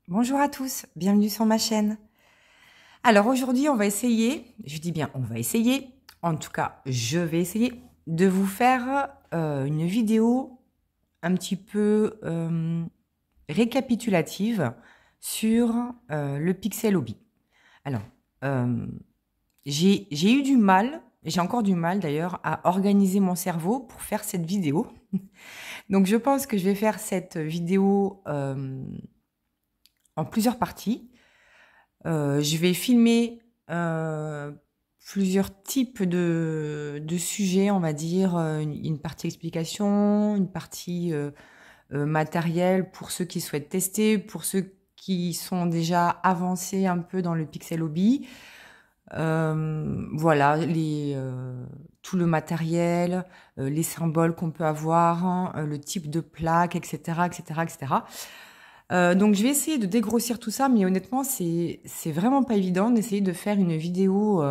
Bonjour à tous, bienvenue sur ma chaîne. Alors aujourd'hui, on va essayer, je dis bien on va essayer, en tout cas je vais essayer de vous faire une vidéo un petit peu récapitulative sur le Pixel Hobby. Alors, euh, j'ai eu du mal, j'ai encore du mal d'ailleurs à organiser mon cerveau pour faire cette vidéo. Donc je pense que je vais faire cette vidéo en plusieurs parties. Je vais filmer plusieurs types de sujets, on va dire, une partie explication, une partie matériel pour ceux qui souhaitent tester, pour ceux qui sont déjà avancés un peu dans le Pixel Hobby. Voilà, tout le matériel, les symboles qu'on peut avoir, hein, le type de plaque, etc., etc., etc. Donc je vais essayer de dégrossir tout ça, mais honnêtement, c'est vraiment pas évident d'essayer de faire une vidéo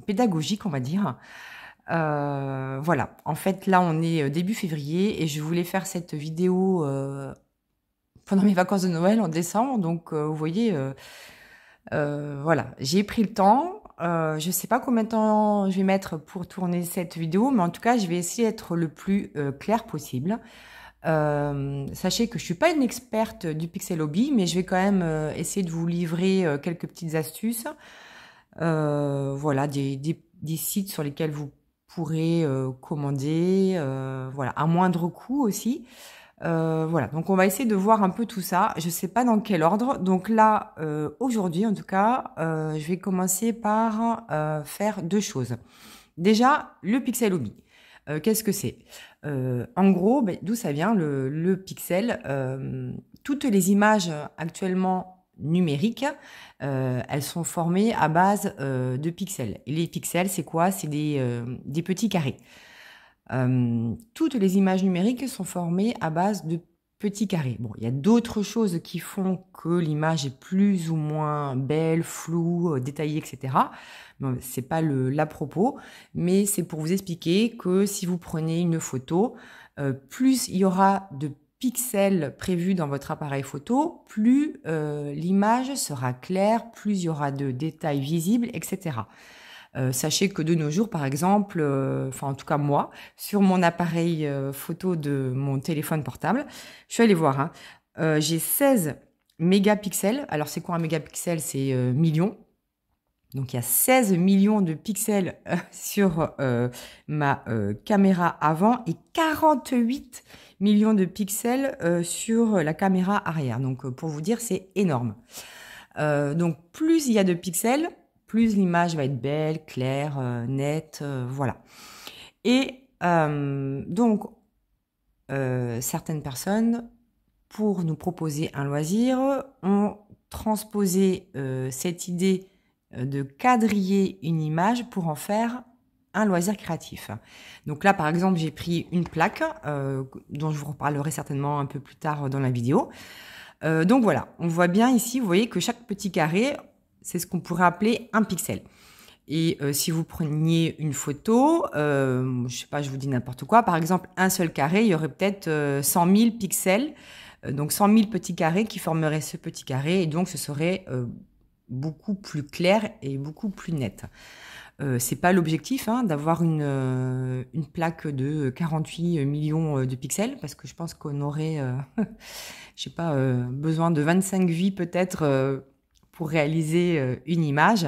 pédagogique, on va dire. Voilà, en fait, là, on est début février et je voulais faire cette vidéo pendant mes vacances de Noël en décembre. Donc, vous voyez, voilà, j'ai pris le temps. Je sais pas combien de temps je vais mettre pour tourner cette vidéo, mais en tout cas, je vais essayer d'être le plus clair possible. Sachez que je suis pas une experte du Pixel Hobby, mais je vais quand même essayer de vous livrer quelques petites astuces. Voilà, des sites sur lesquels vous pourrez commander, voilà, à moindre coût aussi. Voilà, donc on va essayer de voir un peu tout ça. Je sais pas dans quel ordre. Donc là, aujourd'hui en tout cas, je vais commencer par faire deux choses. Déjà, le Pixel Hobby. Qu'est-ce que c'est? En gros, ben, d'où ça vient le pixel? Toutes les images actuellement numériques, elles sont formées à base de pixels. Et les pixels, c'est quoi? C'est des petits carrés. Toutes les images numériques sont formées à base de petits carrés. Bon, il y a d'autres choses qui font que l'image est plus ou moins belle, floue, détaillée, etc. Bon, c'est pas l'à propos, mais c'est pour vous expliquer que si vous prenez une photo, plus il y aura de pixels prévus dans votre appareil photo, plus l'image sera claire, plus il y aura de détails visibles, etc. Sachez que de nos jours, par exemple, enfin en tout cas moi, sur mon appareil photo de mon téléphone portable, je suis allée voir, hein, j'ai 16 mégapixels. Alors c'est quoi un mégapixel? C'est millions. Donc il y a 16 millions de pixels sur ma caméra avant et 48 millions de pixels sur la caméra arrière. Donc pour vous dire, c'est énorme. Donc plus il y a de pixels, plus l'image va être belle, claire, nette, voilà. Et donc certaines personnes, pour nous proposer un loisir, ont transposé cette idée de quadriller une image pour en faire un loisir créatif. Donc là, par exemple, j'ai pris une plaque dont je vous reparlerai certainement un peu plus tard dans la vidéo. Donc voilà, on voit bien ici, vous voyez que chaque petit carré, c'est ce qu'on pourrait appeler un pixel. Et si vous preniez une photo, je sais pas, je vous dis n'importe quoi, par exemple un seul carré, il y aurait peut-être 100 000 pixels, donc 100 000 petits carrés qui formeraient ce petit carré, et donc ce serait beaucoup plus clair et beaucoup plus net. C'est pas l'objectif hein, d'avoir une plaque de 48 millions de pixels, parce que je pense qu'on aurait, je sais pas, besoin de 25 vies peut-être pour réaliser une image.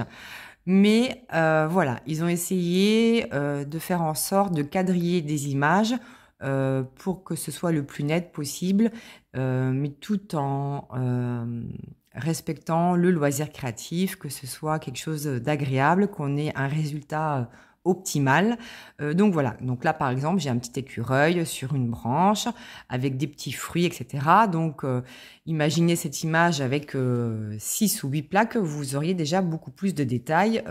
Mais voilà, ils ont essayé de faire en sorte de quadriller des images pour que ce soit le plus net possible, mais tout en respectant le loisir créatif, que ce soit quelque chose d'agréable, qu'on ait un résultat optimal. Donc voilà, donc là par exemple j'ai un petit écureuil sur une branche avec des petits fruits, etc. Donc imaginez cette image avec 6 ou 8 plaques, vous auriez déjà beaucoup plus de détails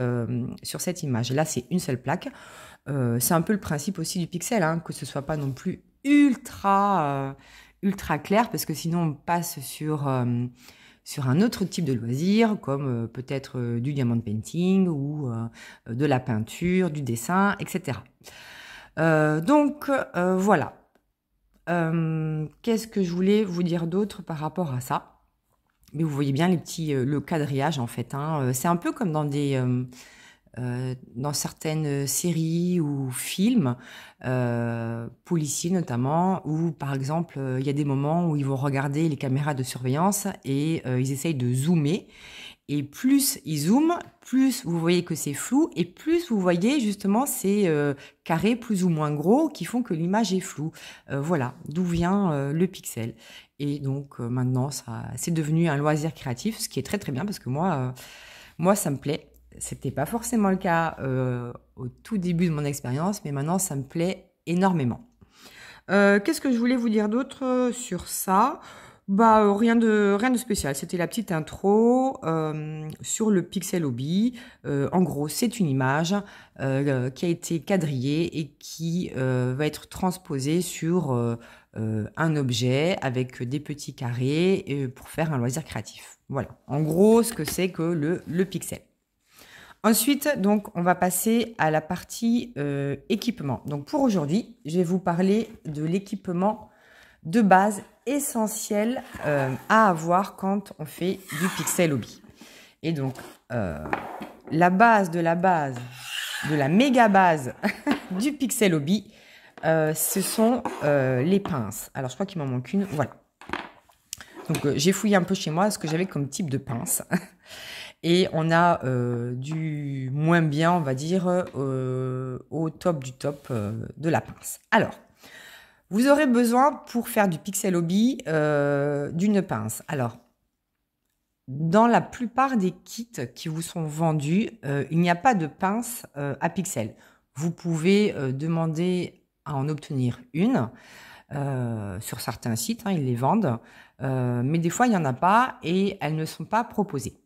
sur cette image. Là c'est une seule plaque. C'est un peu le principe aussi du pixel, hein, que ce soit pas non plus ultra clair, parce que sinon on passe sur un autre type de loisir, comme peut-être du diamond painting ou de la peinture, du dessin, etc. Donc voilà. Qu'est-ce que je voulais vous dire d'autre par rapport à ça? Mais vous voyez bien les petits, le quadrillage en fait, hein. C'est un peu comme dans certaines séries ou films, policiers notamment, où par exemple, il y a des moments où ils vont regarder les caméras de surveillance et ils essayent de zoomer. Et plus ils zooment, plus vous voyez que c'est flou, et plus vous voyez justement ces carrés plus ou moins gros qui font que l'image est floue. Voilà, d'où vient le pixel. Et donc maintenant, c'est devenu un loisir créatif, ce qui est très très bien parce que moi ça me plaît. C'était pas forcément le cas au tout début de mon expérience, mais maintenant ça me plaît énormément. Qu'est-ce que je voulais vous dire d'autre sur ça? Bah rien de spécial. C'était la petite intro sur le Pixel Hobby. En gros, c'est une image qui a été quadrillée et qui va être transposée sur un objet avec des petits carrés pour faire un loisir créatif. Voilà. En gros, ce que c'est que le pixel. Ensuite, donc, on va passer à la partie équipement. Donc, pour aujourd'hui, je vais vous parler de l'équipement de base essentiel à avoir quand on fait du pixel hobby. Et donc, la base, de la méga base du pixel hobby, ce sont les pinces. Alors, je crois qu'il m'en manque une. Voilà. Donc, j'ai fouillé un peu chez moi ce que j'avais comme type de pince. Et on a du moins bien, on va dire, au top du top de la pince. Alors, vous aurez besoin pour faire du pixel hobby d'une pince. Alors, dans la plupart des kits qui vous sont vendus, il n'y a pas de pince à pixels. Vous pouvez demander à en obtenir une sur certains sites, hein, ils les vendent. Mais des fois, il n'y en a pas et elles ne sont pas proposées.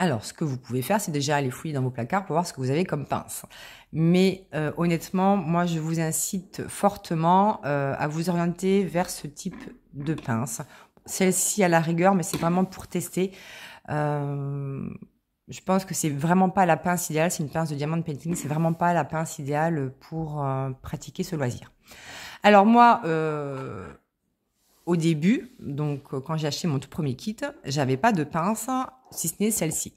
Alors, ce que vous pouvez faire, c'est déjà aller fouiller dans vos placards pour voir ce que vous avez comme pince. Mais honnêtement, moi, je vous incite fortement à vous orienter vers ce type de pince. Celle-ci à la rigueur, mais c'est vraiment pour tester. Je pense que c'est vraiment pas la pince idéale. C'est une pince de diamond painting. C'est vraiment pas la pince idéale pour pratiquer ce loisir. Alors moi, au début, donc quand j'ai acheté mon tout premier kit, j'avais pas de pince, si ce n'est celle-ci.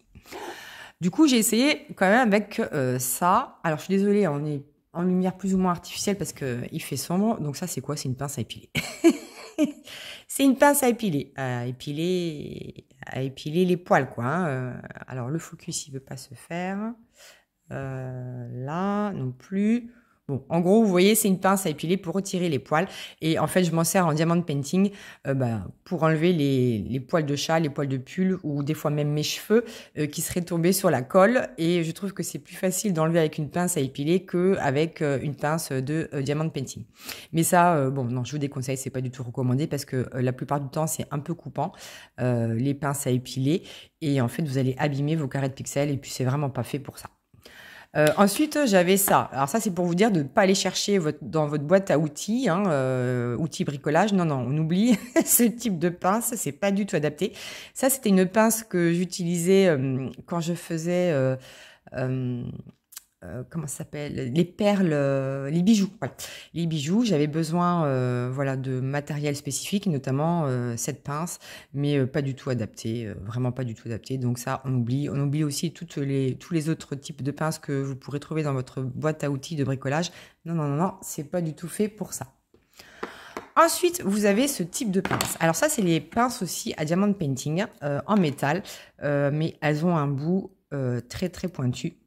Du coup, j'ai essayé quand même avec ça. Alors, je suis désolée, on est en lumière plus ou moins artificielle parce qu'il fait sombre. Donc ça, c'est quoi? C'est une pince à épiler. C'est une pince à épiler. À épiler les poils, quoi. Hein. Alors, le focus, il veut pas se faire. Là, non plus. Bon, en gros, vous voyez, c'est une pince à épiler pour retirer les poils. Et en fait, je m'en sers en diamond painting pour enlever les poils de chat, les poils de pull ou des fois même mes cheveux qui seraient tombés sur la colle. Et je trouve que c'est plus facile d'enlever avec une pince à épiler qu'avec une pince de diamond painting. Mais ça, bon, non, je vous déconseille, c'est pas du tout recommandé parce que la plupart du temps, c'est un peu coupant, les pinces à épiler. Et en fait, vous allez abîmer vos carrés de pixels et puis c'est vraiment pas fait pour ça. Ensuite, j'avais ça. Alors ça, c'est pour vous dire de ne pas aller chercher dans votre boîte à outils, hein, outils bricolage. Non, non, on oublie ce type de pince. C'est pas du tout adapté. Ça, c'était une pince que j'utilisais quand je faisais... comment ça s'appelle? Les perles, les bijoux. Voilà. Les bijoux, j'avais besoin voilà, de matériel spécifique, notamment cette pince, mais pas du tout adapté, vraiment pas du tout adapté. Donc ça, on oublie. On oublie aussi tous les autres types de pinces que vous pourrez trouver dans votre boîte à outils de bricolage. Non, non, non, non, c'est pas du tout fait pour ça. Ensuite, vous avez ce type de pince. Alors ça, c'est les pinces aussi à diamond painting en métal, mais elles ont un bout très très pointu.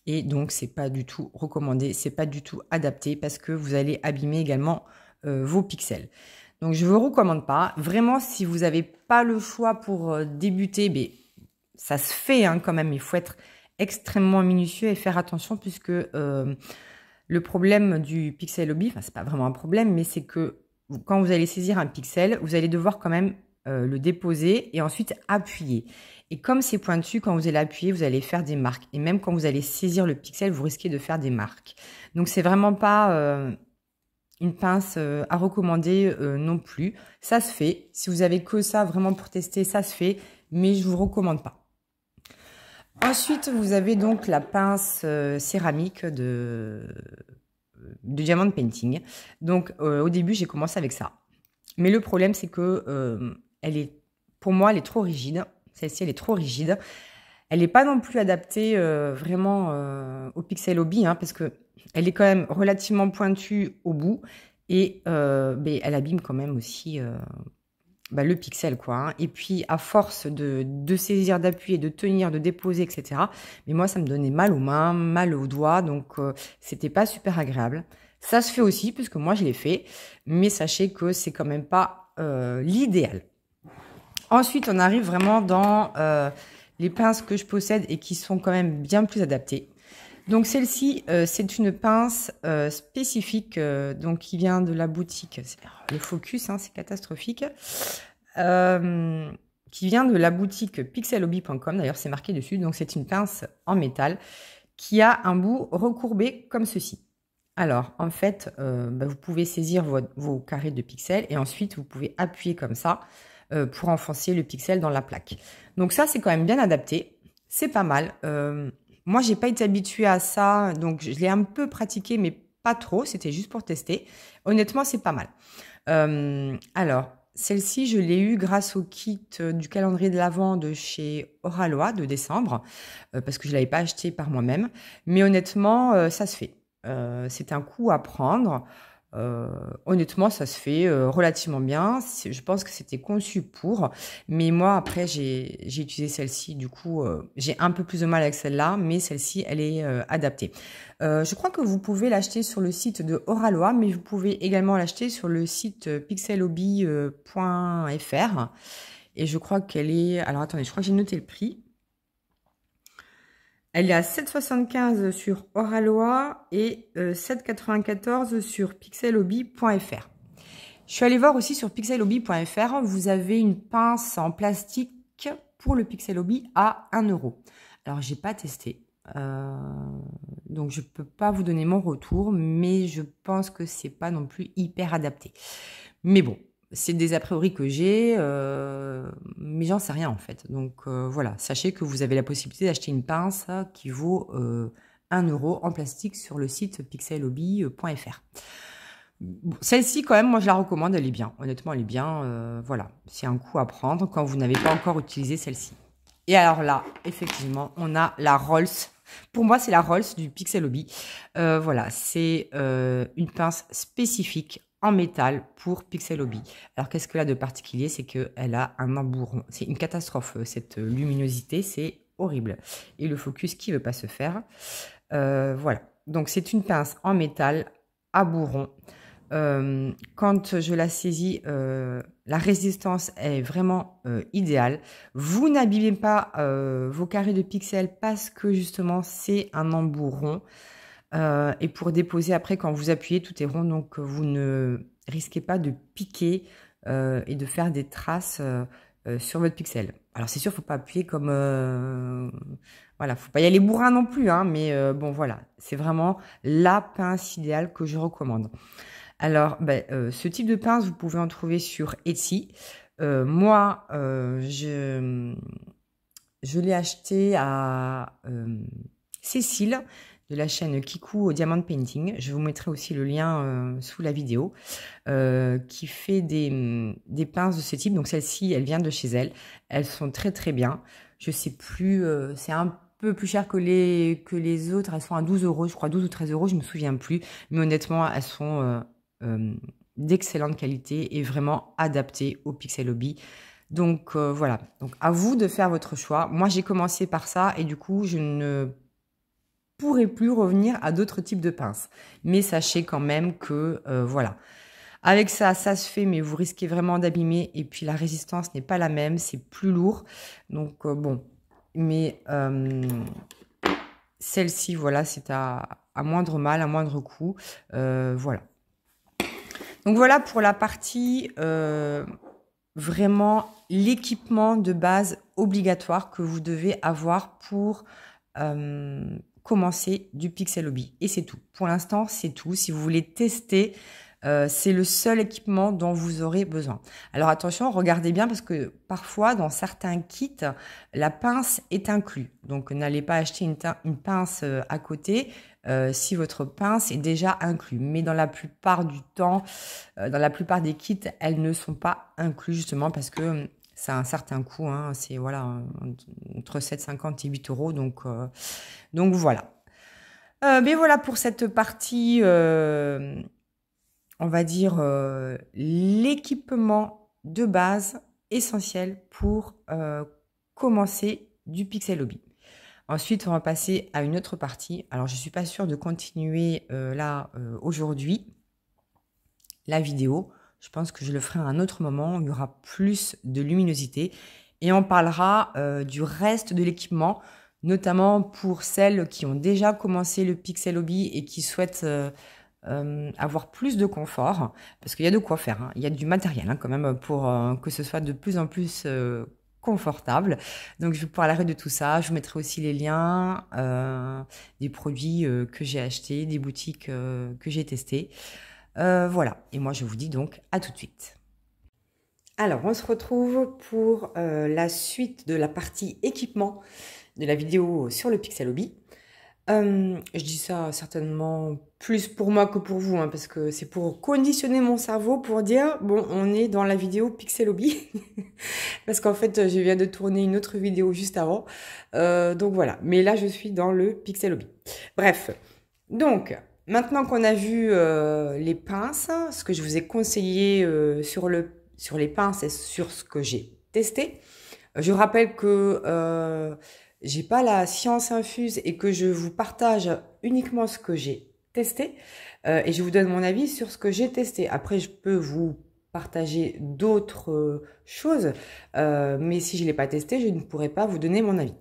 Et donc, c'est pas du tout recommandé, c'est pas du tout adapté parce que vous allez abîmer également vos pixels. Donc, je ne vous recommande pas. Vraiment, si vous n'avez pas le choix pour débuter, mais ça se fait hein, quand même. Il faut être extrêmement minutieux et faire attention puisque le problème du pixel hobby, enfin, c'est pas vraiment un problème, mais c'est que quand vous allez saisir un pixel, vous allez devoir quand même le déposer et ensuite appuyer. Et comme c'est pointu, quand vous allez appuyer, vous allez faire des marques. Et même quand vous allez saisir le pixel, vous risquez de faire des marques. Donc, c'est vraiment pas une pince à recommander non plus. Ça se fait. Si vous avez que ça vraiment pour tester, ça se fait. Mais je vous recommande pas. Ensuite, vous avez donc la pince céramique de diamond painting. Donc, au début, j'ai commencé avec ça. Mais le problème, c'est que elle est pour moi, elle est trop rigide. Celle-ci, elle est trop rigide. Elle n'est pas non plus adaptée vraiment au Pixel Hobby, hein, parce que elle est quand même relativement pointue au bout et elle abîme quand même aussi le pixel, quoi. Hein. Et puis, à force de saisir, d'appuyer, de tenir, de déposer, etc., mais moi, ça me donnait mal aux mains, mal aux doigts, donc c'était pas super agréable. Ça se fait aussi, puisque moi, je l'ai fait, mais sachez que c'est quand même pas l'idéal. Ensuite, on arrive vraiment dans les pinces que je possède et qui sont quand même bien plus adaptées. Donc celle-ci, c'est une pince spécifique, donc qui vient de la boutique. Le focus, hein, c'est catastrophique. Qui vient de la boutique pixelhobby.com. D'ailleurs, c'est marqué dessus. Donc c'est une pince en métal qui a un bout recourbé comme ceci. Alors, en fait, vous pouvez saisir vos carrés de pixels et ensuite vous pouvez appuyer comme ça pour enfoncer le pixel dans la plaque. Donc ça, c'est quand même bien adapté. C'est pas mal. Moi, j'ai pas été habituée à ça, donc je l'ai un peu pratiqué, mais pas trop. C'était juste pour tester. Honnêtement, c'est pas mal. Alors, celle-ci, je l'ai eue grâce au kit du calendrier de l'Avent de chez Oralois de décembre, parce que je l'avais pas acheté par moi-même. Mais honnêtement, ça se fait. C'est un coup à prendre. Honnêtement, ça se fait relativement bien. Je pense que c'était conçu pour. Mais moi, après, j'ai utilisé celle-ci. Du coup, j'ai un peu plus de mal avec celle-là. Mais celle-ci, elle est adaptée. Je crois que vous pouvez l'acheter sur le site de Oralois. Mais vous pouvez également l'acheter sur le site pixelhobby.fr. Et je crois qu'elle est... Alors, attendez, je crois que j'ai noté le prix. Elle est à 7,75 sur Oralois et 7,94 sur pixelhobby.fr. Je suis allée voir aussi sur pixelhobby.fr, vous avez une pince en plastique pour le Pixel Hobby à 1 €. Alors, j'ai pas testé, donc je peux pas vous donner mon retour, mais je pense que c'est pas non plus hyper adapté. Mais bon, c'est des a priori que j'ai, mais j'en sais rien en fait. Donc voilà, sachez que vous avez la possibilité d'acheter une pince qui vaut 1 € en plastique sur le site pixelhobby.fr. Bon, celle-ci quand même, moi je la recommande, elle est bien. Honnêtement, elle est bien. Voilà, c'est un coup à prendre quand vous n'avez pas encore utilisé celle-ci. Et alors là, effectivement, on a la Rolls. Pour moi, c'est la Rolls du Pixel Hobby. Voilà, c'est une pince spécifique en métal pour Pixel Hobby. Alors, qu'est-ce qu'elle a de particulier? C'est qu'elle a un embourron. C'est une catastrophe, cette luminosité, c'est horrible. Et le focus qui ne veut pas se faire. Voilà, donc c'est une pince en métal à bourron. Quand je la saisis, la résistance est vraiment idéale. Vous n'abîmez pas vos carrés de pixels parce que justement c'est un embout rond. Et pour déposer après, quand vous appuyez, tout est rond, donc vous ne risquez pas de piquer et de faire des traces sur votre pixel. Alors c'est sûr, faut pas appuyer comme... voilà, faut pas y aller bourrin non plus, hein, mais bon voilà, c'est vraiment la pince idéale que je recommande. Alors, ce type de pince, vous pouvez en trouver sur Etsy. Moi, je l'ai acheté à Cécile de la chaîne Kikou au Diamond Painting. Je vous mettrai aussi le lien sous la vidéo, qui fait des pinces de ce type. Donc celle-ci, elle vient de chez elle. Elles sont très très bien. Je sais plus, c'est un peu plus cher que les autres. Elles sont à 12 €, je crois 12 ou 13 €, je me souviens plus. Mais honnêtement, elles sont d'excellente qualité et vraiment adaptées au Pixel Hobby. Donc voilà, donc à vous de faire votre choix. Moi j'ai commencé par ça et du coup je ne pourrai plus revenir à d'autres types de pinces. Mais sachez quand même que voilà, avec ça, ça se fait, mais vous risquez vraiment d'abîmer et puis la résistance n'est pas la même, c'est plus lourd. Donc bon, mais celle-ci, voilà, c'est à moindre mal, à moindre coût. Voilà. Donc voilà pour la partie vraiment l'équipement de base obligatoire que vous devez avoir pour commencer du Pixel Hobby. Et c'est tout. Pour l'instant, c'est tout. Si vous voulez tester, c'est le seul équipement dont vous aurez besoin. Alors attention, regardez bien parce que parfois, dans certains kits, la pince est inclue. Donc n'allez pas acheter une pince à côté si votre pince est déjà inclue. Mais dans la plupart du temps, dans la plupart des kits, elles ne sont pas incluses justement parce que ça a un certain coût, hein, c'est voilà, entre 7,50 et 8 euros, donc voilà. Mais voilà pour cette partie, on va dire, l'équipement de base essentiel pour commencer du pixel hobby. Ensuite, on va passer à une autre partie. Alors, je ne suis pas sûre de continuer là aujourd'hui la vidéo. Je pense que je le ferai à un autre moment. Il y aura plus de luminosité et on parlera du reste de l'équipement, notamment pour celles qui ont déjà commencé le pixel hobby et qui souhaitent avoir plus de confort, parce qu'il y a de quoi faire, hein. Il y a du matériel, hein, quand même pour que ce soit de plus en plus confortable. Donc je vous parlerai de tout ça. Je vous mettrai aussi les liens des produits que j'ai achetés, des boutiques que j'ai testées. Voilà. Et moi je vous dis donc à tout de suite. Alors on se retrouve pour la suite de la partie équipement de la vidéo sur le pixel hobby. Je dis ça certainement plus pour moi que pour vous, hein, parce que c'est pour conditionner mon cerveau pour dire, bon, on est dans la vidéo Pixel Hobby. Parce qu'en fait, je viens de tourner une autre vidéo juste avant. Donc voilà, mais là, je suis dans le Pixel Hobby. Bref, donc, maintenant qu'on a vu les pinces, ce que je vous ai conseillé sur les pinces et sur ce que j'ai testé, je rappelle que j'ai pas la science infuse et que je vous partage uniquement ce que j'ai testé et je vous donne mon avis sur ce que j'ai testé. Après, je peux vous partager d'autres choses, mais si je l'ai pas testé, je ne pourrai pas vous donner mon avis.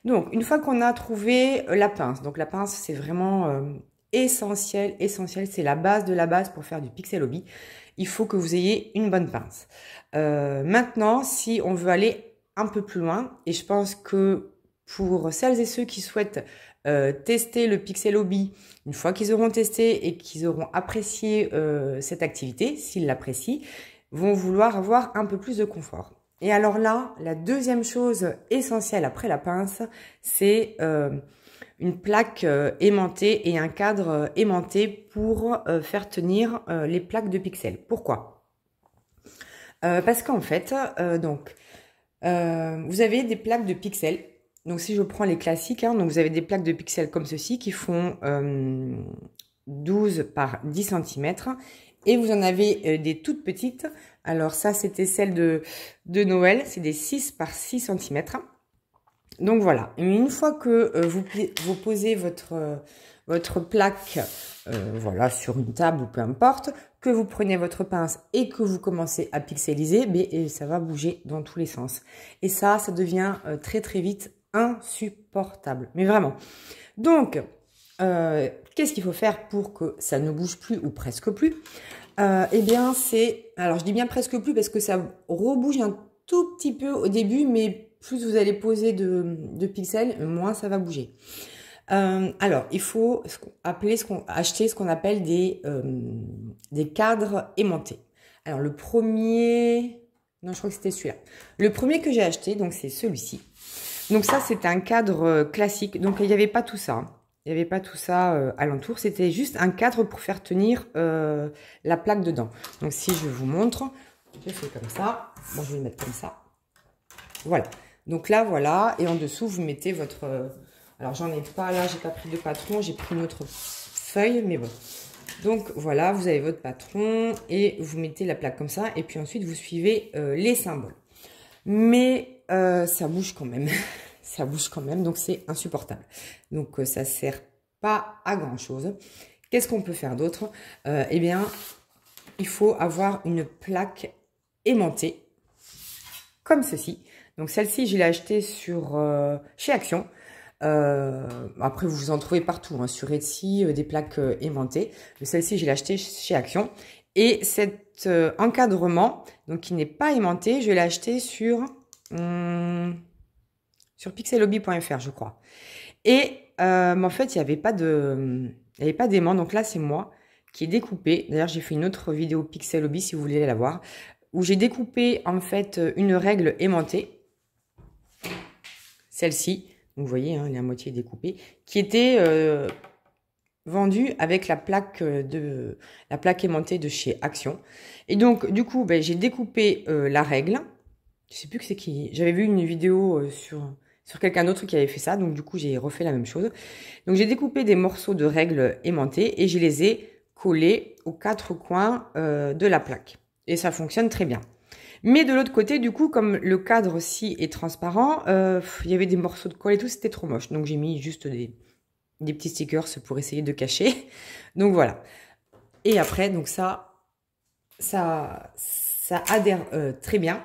Donc, une fois qu'on a trouvé la pince, donc la pince, c'est vraiment essentiel, c'est la base de la base pour faire du pixel hobby. Il faut que vous ayez une bonne pince. Maintenant, si on veut aller un peu plus loin, et je pense que pour celles et ceux qui souhaitent tester le pixel hobby, une fois qu'ils auront testé et qu'ils auront apprécié cette activité, s'ils l'apprécient, vont vouloir avoir un peu plus de confort. Et alors là, la deuxième chose essentielle après la pince, c'est une plaque aimantée et un cadre aimanté pour faire tenir les plaques de pixels. Pourquoi? Parce qu'en fait, vous avez des plaques de pixels. Donc, si je prends les classiques, hein, donc vous avez des plaques de pixels comme ceci qui font 12 par 10 cm. Et vous en avez des toutes petites. Alors, ça, c'était celle de Noël. C'est des 6 par 6 cm. Donc, voilà. Une fois que vous posez votre plaque voilà, sur une table ou peu importe, que vous prenez votre pince et que vous commencez à pixeliser, et ça va bouger dans tous les sens. Et ça devient très très vite insupportable. Mais vraiment. Donc, qu'est-ce qu'il faut faire pour que ça ne bouge plus ou presque plus? Eh bien, alors je dis bien presque plus parce que ça rebouge un tout petit peu au début, mais plus vous allez poser de pixels, moins ça va bouger. Alors, il faut acheter ce qu'on appelle des cadres aimantés. Alors, le premier... Non, je crois que c'était celui-là. Le premier que j'ai acheté, donc c'est celui-ci. Donc ça, c'est un cadre classique. Donc, il n'y avait pas tout ça. Hein. Il n'y avait pas tout ça alentour. C'était juste un cadre pour faire tenir la plaque dedans. Donc, si je vous montre, je fais comme ça. Bon, je vais le mettre comme ça. Voilà. Donc là, voilà. Et en dessous, vous mettez votre... alors, j'en ai pas là. J'ai pas pris de patron. J'ai pris une autre feuille. Mais bon. Donc, voilà. Vous avez votre patron. Et vous mettez la plaque comme ça. Et puis ensuite, vous suivez les symboles. Mais ça bouge quand même. Ça bouge quand même. Donc, c'est insupportable. Donc, ça sert pas à grand-chose. Qu'est-ce qu'on peut faire d'autre? Eh bien, il faut avoir une plaque aimantée. Comme ceci. Donc, celle-ci, je l'ai achetée chez Action. Après, vous en trouvez partout. Hein, sur Etsy, des plaques aimantées. Celle-ci, je l'ai achetée chez Action. Et cet encadrement, donc qui n'est pas aimanté, je l'ai acheté sur pixelhobby.fr, je crois. Et en fait, il n'y avait pas d'aimant. Donc là, c'est moi qui ai découpé. D'ailleurs, j'ai fait une autre vidéo Pixel Hobby, si vous voulez la voir, où j'ai découpé en fait une règle aimantée. Celle-ci, vous voyez, hein, elle est à moitié découpée, qui était vendue avec la plaque aimantée de chez Action. Et donc, du coup, j'ai découpé la règle. Je sais plus que c'est qui. J'avais vu une vidéo sur quelqu'un d'autre qui avait fait ça, donc du coup j'ai refait la même chose. Donc j'ai découpé des morceaux de règles aimantées et je les ai collés aux 4 coins de la plaque. Et ça fonctionne très bien. Mais de l'autre côté, du coup, comme le cadre aussi est transparent, il y avait des morceaux de colle et tout, c'était trop moche. Donc j'ai mis juste des petits stickers pour essayer de cacher. Donc voilà. Et après, donc ça adhère très bien.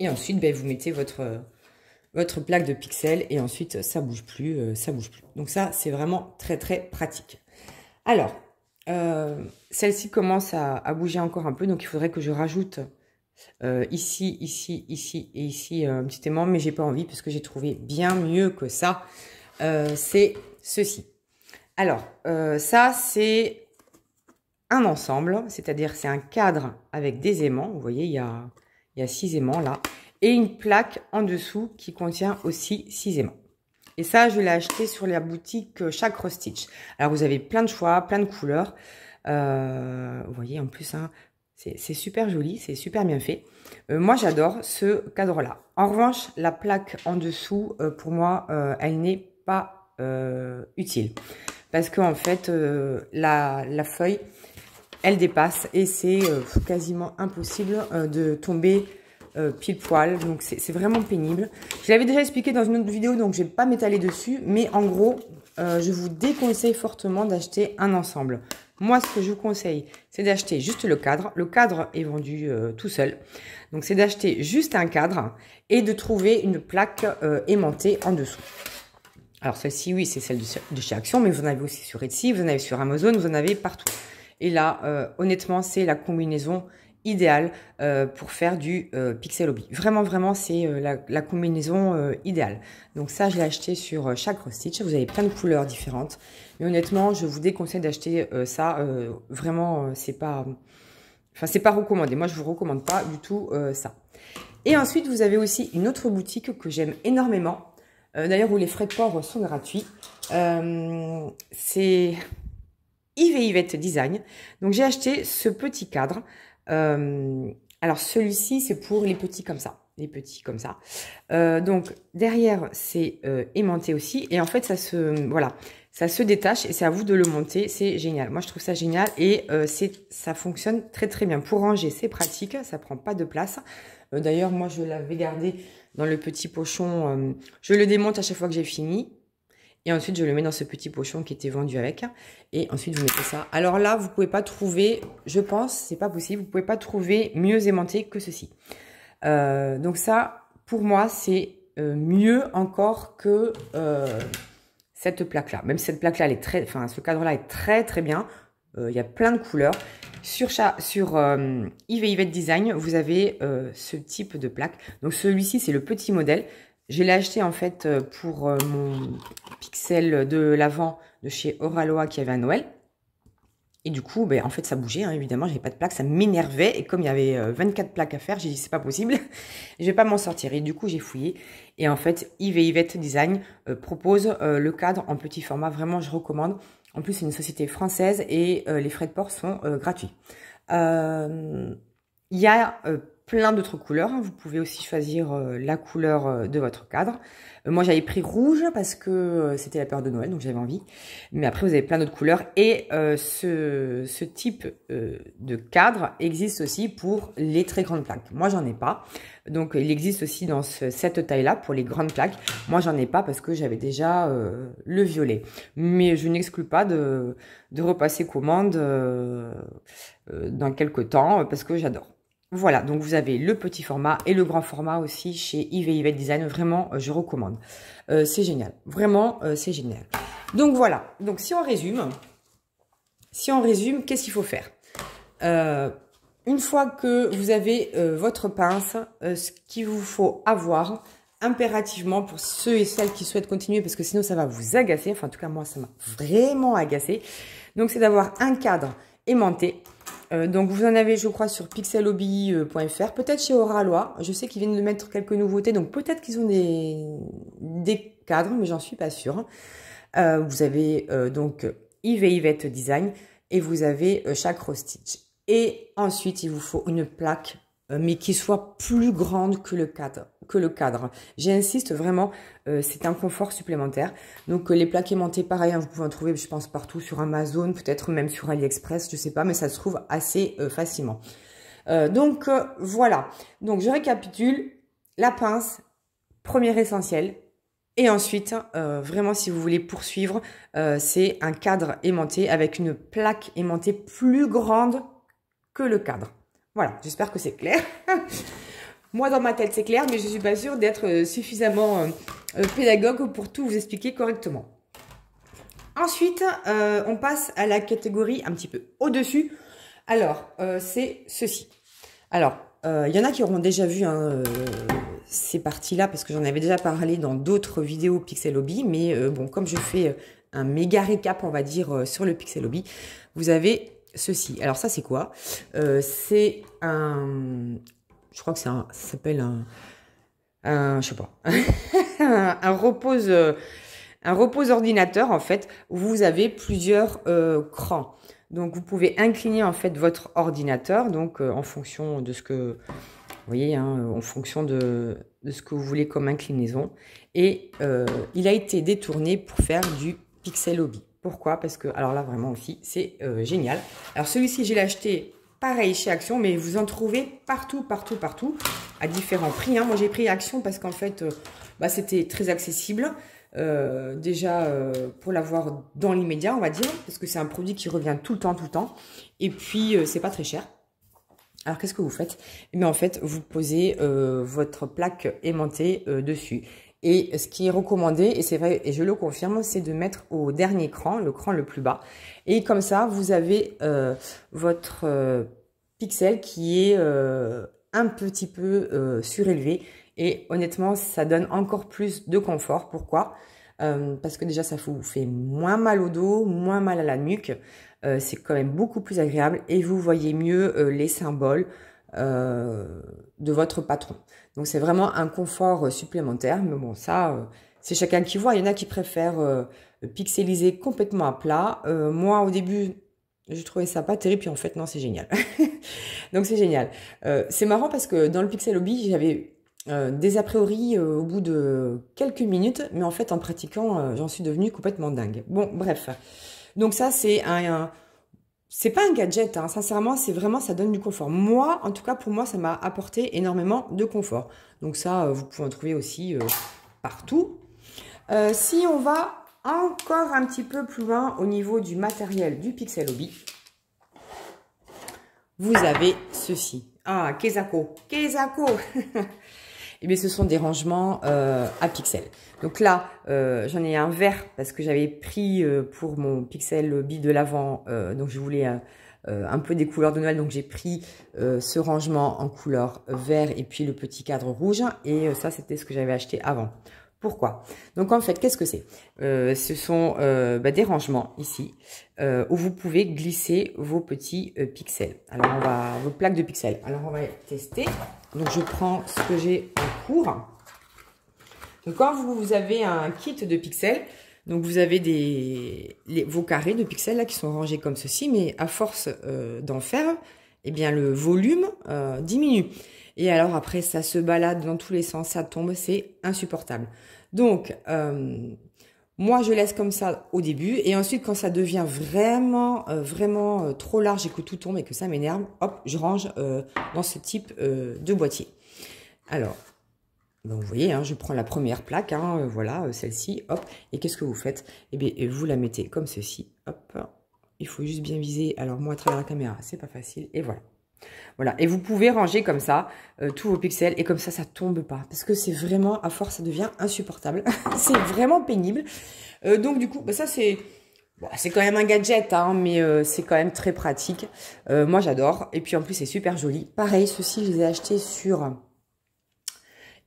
Et ensuite, ben, vous mettez votre plaque de pixels et ensuite ça bouge plus, ça bouge plus. Donc ça, c'est vraiment très très pratique. Alors, celle-ci commence à bouger encore un peu, donc il faudrait que je rajoute ici, ici, ici et ici un petit aimant, mais j'ai pas envie parce que j'ai trouvé bien mieux que ça. C'est ceci. Alors, ça c'est un ensemble, c'est-à-dire c'est un cadre avec des aimants. Vous voyez, il y a 6 aimants là. Et une plaque en dessous qui contient aussi 6 aimants. Et ça, je l'ai acheté sur la boutique Chakra Stitch. Alors, vous avez plein de choix, plein de couleurs. Vous voyez, en plus, hein, c'est super joli, c'est super bien fait. Moi, j'adore ce cadre-là. En revanche, la plaque en dessous, pour moi, elle n'est pas utile. Parce qu'en fait, la feuille, elle dépasse et c'est quasiment impossible de tomber pile poil. Donc, c'est vraiment pénible. Je l'avais déjà expliqué dans une autre vidéo, donc je ne vais pas m'étaler dessus. Mais en gros, je vous déconseille fortement d'acheter un ensemble. Moi, ce que je vous conseille, c'est d'acheter juste le cadre. Le cadre est vendu tout seul. Donc, c'est d'acheter juste un cadre et de trouver une plaque aimantée en dessous. Alors, celle-ci, oui, c'est celle de chez Action, mais vous en avez aussi sur Etsy, vous en avez sur Amazon, vous en avez partout. Et là, honnêtement, c'est la combinaison idéale pour faire du Pixel Hobby. Vraiment, vraiment, c'est la combinaison idéale. Donc ça, je l'ai acheté sur Chakra Stitch. Vous avez plein de couleurs différentes. Mais honnêtement, je vous déconseille d'acheter ça. Vraiment, c'est pas... Enfin, c'est pas recommandé. Moi, je vous recommande pas du tout ça. Et ensuite, vous avez aussi une autre boutique que j'aime énormément. D'ailleurs, où les frais de port sont gratuits. C'est Yves et Yvette Design. Donc, j'ai acheté ce petit cadre. Alors, celui-ci, c'est pour les petits comme ça. Les petits comme ça. Donc, derrière, c'est aimanté aussi. Et en fait, voilà, ça se détache et c'est à vous de le monter. C'est génial. Moi, je trouve ça génial. Et ça fonctionne très, très bien. Pour ranger, c'est pratique. Ça prend pas de place. D'ailleurs, moi, je l'avais gardé dans le petit pochon. Je le démonte à chaque fois que j'ai fini. Et ensuite, je le mets dans ce petit pochon qui était vendu avec. Et ensuite, vous mettez ça. Alors là, vous pouvez pas trouver, je pense, c'est pas possible, vous pouvez pas trouver mieux aimanté que ceci. Donc ça, pour moi, c'est mieux encore que cette plaque-là. Même si cette plaque-là, ce cadre-là est très très bien. Il y a plein de couleurs. Sur Yves et Yvette Design, vous avez ce type de plaque. Donc celui-ci, c'est le petit modèle. Je l'ai acheté en fait pour mon pixel de l'avant de chez Oraloa qui avait à Noël. Et du coup, ben, en fait, ça bougeait, hein, évidemment, j'avais pas de plaque, ça m'énervait. Et comme il y avait 24 plaques à faire, j'ai dit, c'est pas possible, je vais pas m'en sortir. Et du coup, j'ai fouillé. Et en fait, Yves et Yvette Design propose le cadre en petit format. Vraiment, je recommande. En plus, c'est une société française et les frais de port sont gratuits. Il y a plein d'autres couleurs. Vous pouvez aussi choisir la couleur de votre cadre. Moi, j'avais pris rouge parce que c'était la période de Noël, donc j'avais envie. Mais après, vous avez plein d'autres couleurs. Et ce type de cadre existe aussi pour les très grandes plaques. Moi, j'en ai pas. Donc, il existe aussi dans cette taille-là pour les grandes plaques. Moi, j'en ai pas parce que j'avais déjà le violet. Mais je n'exclus pas de repasser commande dans quelques temps parce que j'adore. Voilà, donc vous avez le petit format et le grand format aussi chez Yves et Yvette Design. Vraiment, je recommande. C'est génial. Vraiment, c'est génial. Donc voilà. Donc si on résume, qu'est-ce qu'il faut faire? Une fois que vous avez votre pince, ce qu'il vous faut avoir impérativement pour ceux et celles qui souhaitent continuer, parce que sinon ça va vous agacer. Enfin, en tout cas, moi, ça m'a vraiment agacé. Donc, c'est d'avoir un cadre aimanté. Donc vous en avez, je crois, sur pixelhobby.fr, peut-être chez Oraloa. Je sais qu'ils viennent de mettre quelques nouveautés, donc peut-être qu'ils ont des cadres, mais j'en suis pas sûre. Vous avez donc Yves et Yvette Design et vous avez Chakra Stitch. Et ensuite, il vous faut une plaque mais qui soit plus grande que le cadre. J'insiste vraiment, c'est un confort supplémentaire. Donc les plaques aimantées, pareil, hein, vous pouvez en trouver, je pense, partout sur Amazon, peut-être même sur AliExpress, je sais pas, mais ça se trouve assez facilement. Voilà. Donc je récapitule, la pince, premier essentiel. Et ensuite, vraiment, si vous voulez poursuivre, c'est un cadre aimanté avec une plaque aimantée plus grande que le cadre. Voilà, j'espère que c'est clair. Moi, dans ma tête, c'est clair, mais je ne suis pas sûre d'être suffisamment pédagogue pour tout vous expliquer correctement. Ensuite, on passe à la catégorie un petit peu au-dessus. Alors, c'est ceci. Alors, il y en a qui auront déjà vu ces parties-là, parce que j'en avais déjà parlé dans d'autres vidéos Pixel Hobby, mais bon, comme je fais un méga récap, on va dire, sur le Pixel Hobby, vous avez ceci. Alors ça, c'est quoi? C'est un... Je crois que ça s'appelle je sais pas, un repose ordinateur, en fait, où vous avez plusieurs crans. Donc, vous pouvez incliner, en fait, votre ordinateur, donc en fonction de ce que... Vous voyez, hein, en fonction de ce que vous voulez comme inclinaison. Et il a été détourné pour faire du Pixel Hobby. Pourquoi? Parce que, alors là, vraiment aussi, c'est génial. Alors, celui-ci, je l'ai acheté, pareil, chez Action, mais vous en trouvez partout, à différents prix. Hein. Moi, j'ai pris Action parce qu'en fait, c'était très accessible. Déjà, pour l'avoir dans l'immédiat, on va dire, parce que c'est un produit qui revient tout le temps. Et puis, c'est pas très cher. Alors, qu'est-ce que vous faites? Eh bien, en fait, vous posez votre plaque aimantée dessus. Et ce qui est recommandé, et c'est vrai, et je le confirme, c'est de mettre au dernier cran, le cran le plus bas. Et comme ça, vous avez votre pixel qui est un petit peu surélevé. Et honnêtement, ça donne encore plus de confort. Pourquoi? Parce que déjà, ça vous fait moins mal au dos, moins mal à la nuque. C'est quand même beaucoup plus agréable et vous voyez mieux les symboles de votre patron. Donc, c'est vraiment un confort supplémentaire. Mais bon, ça, c'est chacun qui voit. Il y en a qui préfèrent pixeliser complètement à plat. Moi, au début, je trouvais ça pas terrible. Puis en fait, non, c'est génial. Donc, c'est génial. C'est marrant parce que dans le Pixel Hobby, j'avais des a priori au bout de quelques minutes. Mais en fait, en pratiquant, j'en suis devenue complètement dingue. Bon, bref. Donc ça, c'est c'est pas un gadget, hein. Sincèrement, c'est vraiment, ça donne du confort. Moi, en tout cas, pour moi, ça m'a apporté énormément de confort. Donc ça, vous pouvez en trouver aussi partout. Si on va encore un petit peu plus loin au niveau du matériel du Pixel Hobby, vous avez ceci. Ah, Kezako. Eh bien, ce sont des rangements à pixels. Donc là, j'en ai un vert parce que j'avais pris pour mon Pixel Hobby de l'avant. Donc, je voulais un peu des couleurs de Noël. Donc, j'ai pris ce rangement en couleur vert et puis le petit cadre rouge. Et ça, c'était ce que j'avais acheté avant. Pourquoi? Donc, en fait, qu'est-ce que c'est? Ce sont des rangements ici où vous pouvez glisser vos petits pixels. Alors, vos plaques de pixels. Alors, on va tester. Donc, je prends ce que j'ai en cours. Donc, quand vous avez un kit de pixels, donc vous avez vos carrés de pixels là qui sont rangés comme ceci, mais à force d'en faire, eh bien, le volume diminue. Et alors, après, ça se balade dans tous les sens, ça tombe, c'est insupportable. Donc, moi, je laisse comme ça au début. Et ensuite, quand ça devient vraiment trop large et que tout tombe et que ça m'énerve, hop, je range dans ce type de boîtier. Alors, donc vous voyez, hein, je prends la première plaque, hein, voilà, celle-ci, hop. Et qu'est-ce que vous faites? Eh bien, vous la mettez comme ceci, hop. Il faut juste bien viser. Alors, moi, à travers la caméra, c'est pas facile. Et voilà. Voilà, et vous pouvez ranger comme ça tous vos pixels et comme ça tombe pas. Parce que c'est vraiment, à force, ça devient insupportable. C'est vraiment pénible. Donc du coup, ça c'est quand même un gadget, hein, mais c'est quand même très pratique. Moi j'adore. Et puis en plus c'est super joli. Pareil, ceux-ci je les ai achetés sur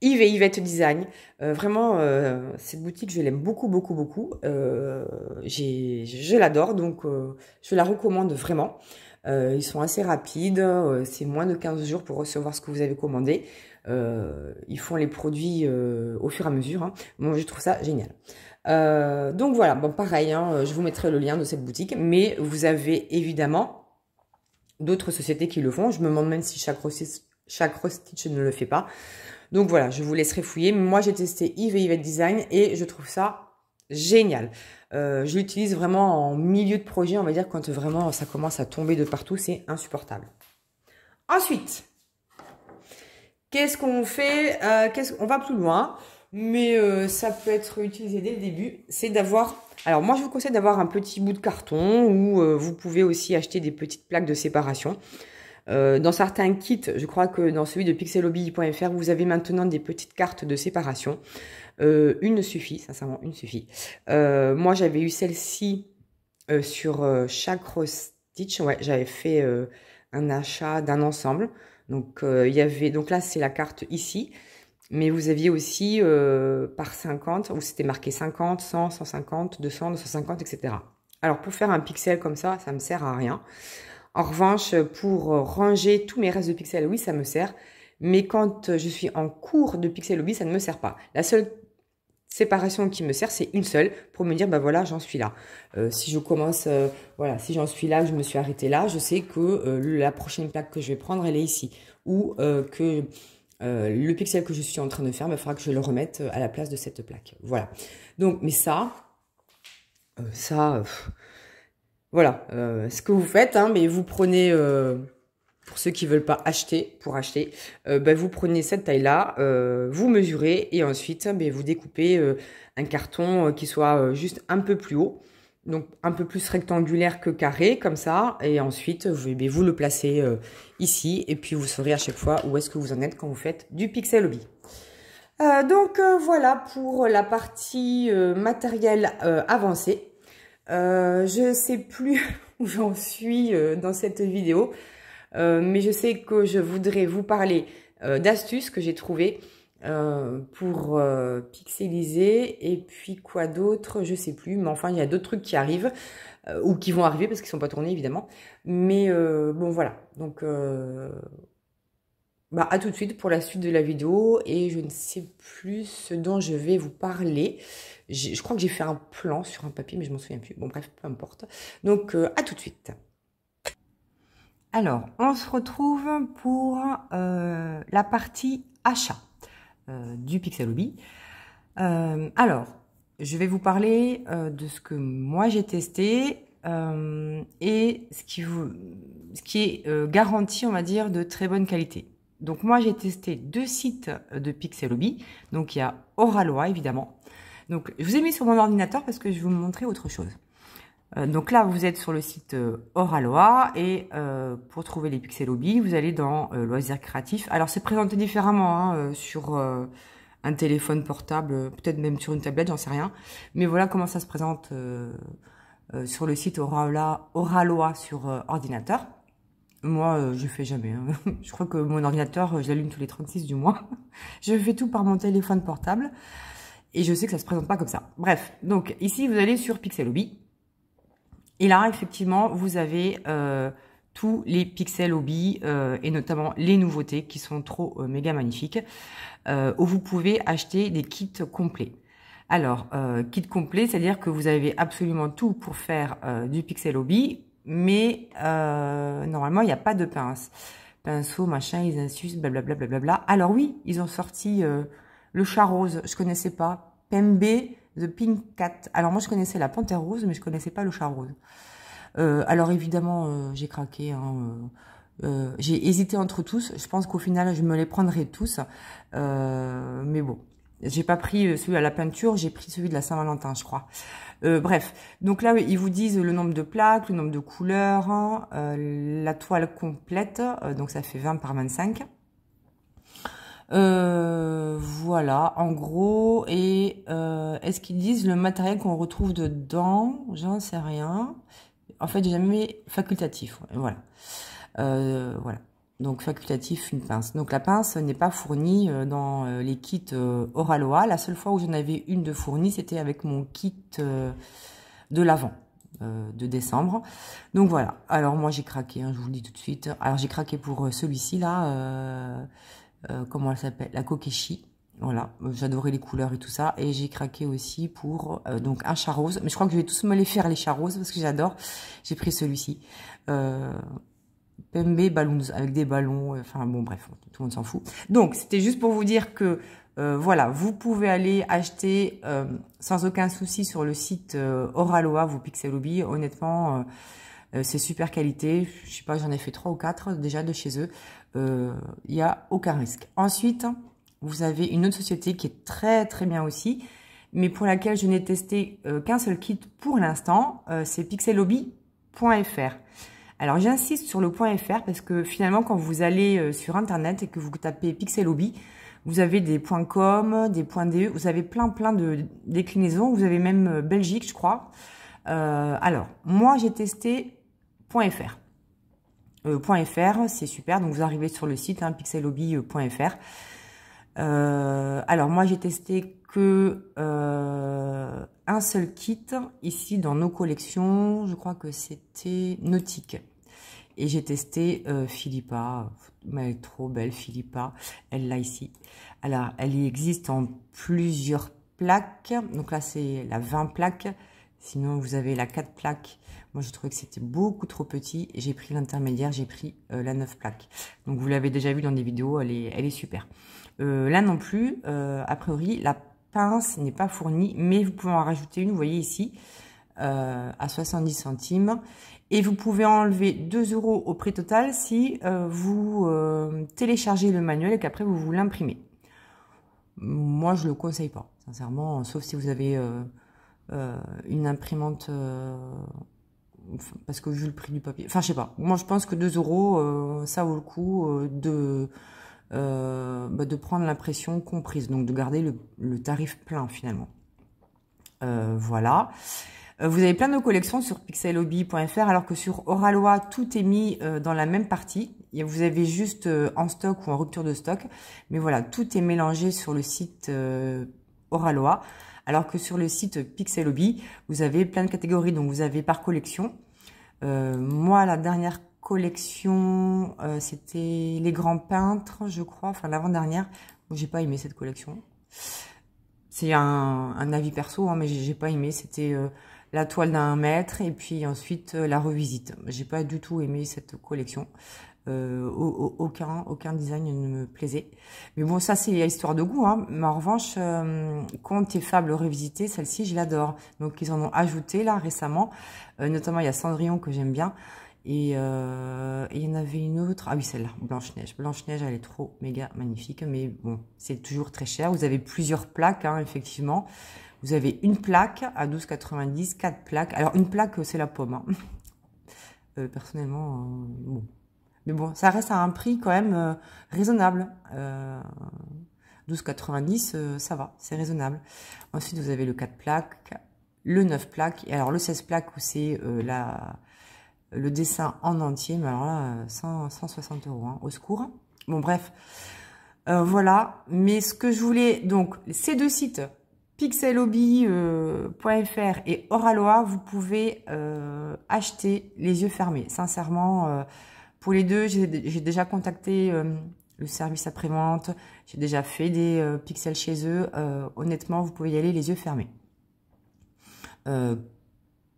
Yves et Yvette Design. Vraiment, cette boutique je l'aime beaucoup. Je l'adore, donc je la recommande vraiment. Ils sont assez rapides, c'est moins de 15 jours pour recevoir ce que vous avez commandé. Ils font les produits au fur et à mesure. Hein. Moi, je trouve ça génial. Donc voilà, bon pareil, hein, je vous mettrai le lien de cette boutique. Mais vous avez évidemment d'autres sociétés qui le font. Je me demande même si chaque cross stitch ne le fait pas. Donc voilà, je vous laisserai fouiller. Moi, j'ai testé Yves et Yvette Design et je trouve ça génial. Je l'utilise vraiment en milieu de projet, on va dire, quand vraiment ça commence à tomber de partout, c'est insupportable. Ensuite, qu'est-ce qu'on fait? On va plus loin, mais ça peut être utilisé dès le début. C'est d'avoir... Alors moi, je vous conseille d'avoir un petit bout de carton ou vous pouvez aussi acheter des petites plaques de séparation. Dans certains kits, je crois que dans celui de pixelhobby.fr, vous avez maintenant des petites cartes de séparation. Une suffit, sincèrement, une suffit. Moi, j'avais eu celle-ci sur chaque cross stitch. Ouais, j'avais fait un achat d'un ensemble. Donc, il y avait... Donc là, c'est la carte ici. Mais vous aviez aussi par 50, où c'était marqué 50, 100, 150, 200, 250, etc. Alors, pour faire un pixel comme ça ne me sert à rien. En revanche, pour ranger tous mes restes de Pixel Hobby, ça me sert. Mais quand je suis en cours de Pixel Hobby, ça ne me sert pas. La seule séparation qui me sert, c'est une seule pour me dire, bah voilà, j'en suis là. Si je commence, voilà, si j'en suis là, je me suis arrêtée là, je sais que la prochaine plaque que je vais prendre, elle est ici. Ou que le pixel que je suis en train de faire, il faudra que je le remette à la place de cette plaque. Voilà. Donc, mais ça... Voilà, ce que vous faites, hein, mais vous prenez, pour ceux qui veulent pas acheter, vous prenez cette taille-là, vous mesurez et ensuite vous découpez un carton qui soit juste un peu plus haut, donc un peu plus rectangulaire que carré, comme ça, et ensuite vous le placez ici, et puis vous saurez à chaque fois où est-ce que vous en êtes quand vous faites du Pixel Hobby. Voilà pour la partie matériel avancé. Je sais plus où j'en suis dans cette vidéo, mais je sais que je voudrais vous parler d'astuces que j'ai trouvées pour pixeliser, et puis quoi d'autre, je sais plus, mais enfin il y a d'autres trucs qui arrivent ou qui vont arriver parce qu'ils sont pas tournés évidemment, mais bon voilà, donc à tout de suite pour la suite de la vidéo, et je ne sais plus ce dont je vais vous parler. Je crois que j'ai fait un plan sur un papier, mais je m'en souviens plus. Bon bref, peu importe. Donc à tout de suite. Alors, on se retrouve pour la partie achat du Pixel Hobby. Alors, je vais vous parler de ce que moi j'ai testé et ce qui est garanti, on va dire, de très bonne qualité. Donc moi j'ai testé 2 sites de Pixel Hobby. Donc il y a Oralois évidemment. Donc je vous ai mis sur mon ordinateur parce que je vais vous montrer autre chose. Donc là vous êtes sur le site Oralois, et pour trouver les Pixel Hobby, vous allez dans loisirs créatifs. Alors c'est présenté différemment hein, sur un téléphone portable, peut-être même sur une tablette, j'en sais rien. Mais voilà comment ça se présente sur le site Oralois sur ordinateur. Moi, je fais jamais. Hein. Je crois que mon ordinateur, je l'allume tous les 36 du mois. Je fais tout par mon téléphone portable. Et je sais que ça se présente pas comme ça. Bref, donc ici, vous allez sur Pixel Hobby. Et là, effectivement, vous avez tous les Pixel Hobby et notamment les nouveautés qui sont trop méga magnifiques, où vous pouvez acheter des kits complets. Alors, kit complet, c'est-à-dire que vous avez absolument tout pour faire du Pixel Hobby, mais normalement, il n'y a pas de pince. Pinceau, machin, ils astuces, blablabla, blablabla. Alors oui, ils ont sorti le chat rose, je connaissais pas. Pembe, The Pink Cat. Alors moi, je connaissais la panthère rose, mais je connaissais pas le chat rose. Alors évidemment, j'ai craqué. Hein, j'ai hésité entre tous. Je pense qu'au final, je me les prendrai tous. Mais bon, j'ai pas pris celui à la peinture, j'ai pris celui de la Saint-Valentin, je crois. Bref, donc là, ils vous disent le nombre de plaques, le nombre de couleurs, hein, la toile complète, donc ça fait 20 par 25. Voilà, en gros, et est-ce qu'ils disent le matériel qu'on retrouve dedans? J'en sais rien. En fait, j'ai jamais mis facultatif, voilà. Voilà. Donc, facultatif, une pince. Donc, la pince n'est pas fournie dans les kits Oralois. La seule fois où j'en avais une de fournie, c'était avec mon kit de l'Avent de décembre. Donc, voilà. Alors, moi, j'ai craqué, hein, je vous le dis tout de suite. Alors, j'ai craqué pour celui-ci, là. Comment elle s'appelle? La Kokeshi. Voilà. J'adorais les couleurs et tout ça. Et j'ai craqué aussi pour donc un chat rose. Mais je crois que je vais tous me les faire, les chats roses, parce que j'adore. J'ai pris celui-ci. PMB Balloons avec des ballons, enfin bon bref, tout le monde s'en fout. Donc c'était juste pour vous dire que voilà, vous pouvez aller acheter sans aucun souci sur le site Oraloa vos Pixel Hobby. Honnêtement, c'est super qualité. Je sais pas, j'en ai fait 3 ou 4 déjà de chez eux. Il n'y a aucun risque. Ensuite, vous avez une autre société qui est très très bien aussi, mais pour laquelle je n'ai testé qu'un seul kit pour l'instant. C'est pixelhobby.fr. Alors j'insiste sur le .fr parce que finalement quand vous allez sur internet et que vous tapez Pixel Hobby, vous avez des .com, des .de, vous avez plein de déclinaisons, vous avez même Belgique je crois. Alors moi j'ai testé .fr. .fr c'est super, donc vous arrivez sur le site hein, pixelhobby.fr. Alors moi j'ai testé que un seul kit ici dans nos collections, je crois que c'était Nautique. Et j'ai testé Philippa, elle est trop belle Philippa, elle l'a ici. Alors elle y existe en plusieurs plaques, donc là c'est la 20 plaques, sinon vous avez la 4 plaques. Moi je trouvais que c'était beaucoup trop petit et j'ai pris l'intermédiaire, j'ai pris la 9 plaques. Donc vous l'avez déjà vu dans des vidéos, elle est super. Là non plus, a priori la pince n'est pas fournie, mais vous pouvez en rajouter une, vous voyez ici, à 70 centimes. Et vous pouvez enlever 2 € au prix total si vous téléchargez le manuel et qu'après vous l'imprimez. Moi, je le conseille pas, sincèrement, sauf si vous avez une imprimante, parce que vu le prix du papier, enfin je sais pas. Moi, je pense que 2 €, ça vaut le coup de prendre l'impression comprise, donc de garder le tarif plein finalement. Voilà. Vous avez plein de collections sur pixelhobby.fr alors que sur Oraloa, tout est mis dans la même partie. Vous avez juste en stock ou en rupture de stock. Mais voilà, tout est mélangé sur le site Oraloa. Alors que sur le site Pixel Hobby, vous avez plein de catégories. Donc vous avez par collection. Moi, la dernière collection, c'était les grands peintres, je crois. Enfin, l'avant-dernière. Bon, j'ai pas aimé cette collection. C'est un avis perso, hein, mais j'ai pas aimé. C'était la toile d'un maître et puis ensuite la revisite. J'ai pas du tout aimé cette collection. Aucun design ne me plaisait. Mais bon, ça c'est histoire de goût. Hein. Mais en revanche, Conte et Fables revisité, celle-ci je l'adore. Donc ils en ont ajouté là récemment. Notamment il y a Cendrillon que j'aime bien. Et il y en avait une autre. Ah oui, celle-là, Blanche-Neige. Blanche-Neige, elle est trop méga magnifique. Mais bon, c'est toujours très cher. Vous avez plusieurs plaques, hein, effectivement. Vous avez une plaque à 12,90, 4 plaques. Alors, une plaque, c'est la pomme. Hein. Personnellement, bon. Mais bon, ça reste à un prix quand même raisonnable. 12,90, ça va, c'est raisonnable. Ensuite, vous avez le 4 plaques, le 9 plaques. Et alors, le 16 plaques, où c'est le dessin en entier. Mais alors là, 160 €, hein, au secours. Bon, bref. Voilà. Mais ce que je voulais... Donc, ces deux sites... pixelhobby.fr et Oraloa, vous pouvez acheter les yeux fermés. Sincèrement, pour les deux, j'ai déjà contacté le service après-vente, j'ai déjà fait des pixels chez eux. Honnêtement, vous pouvez y aller les yeux fermés.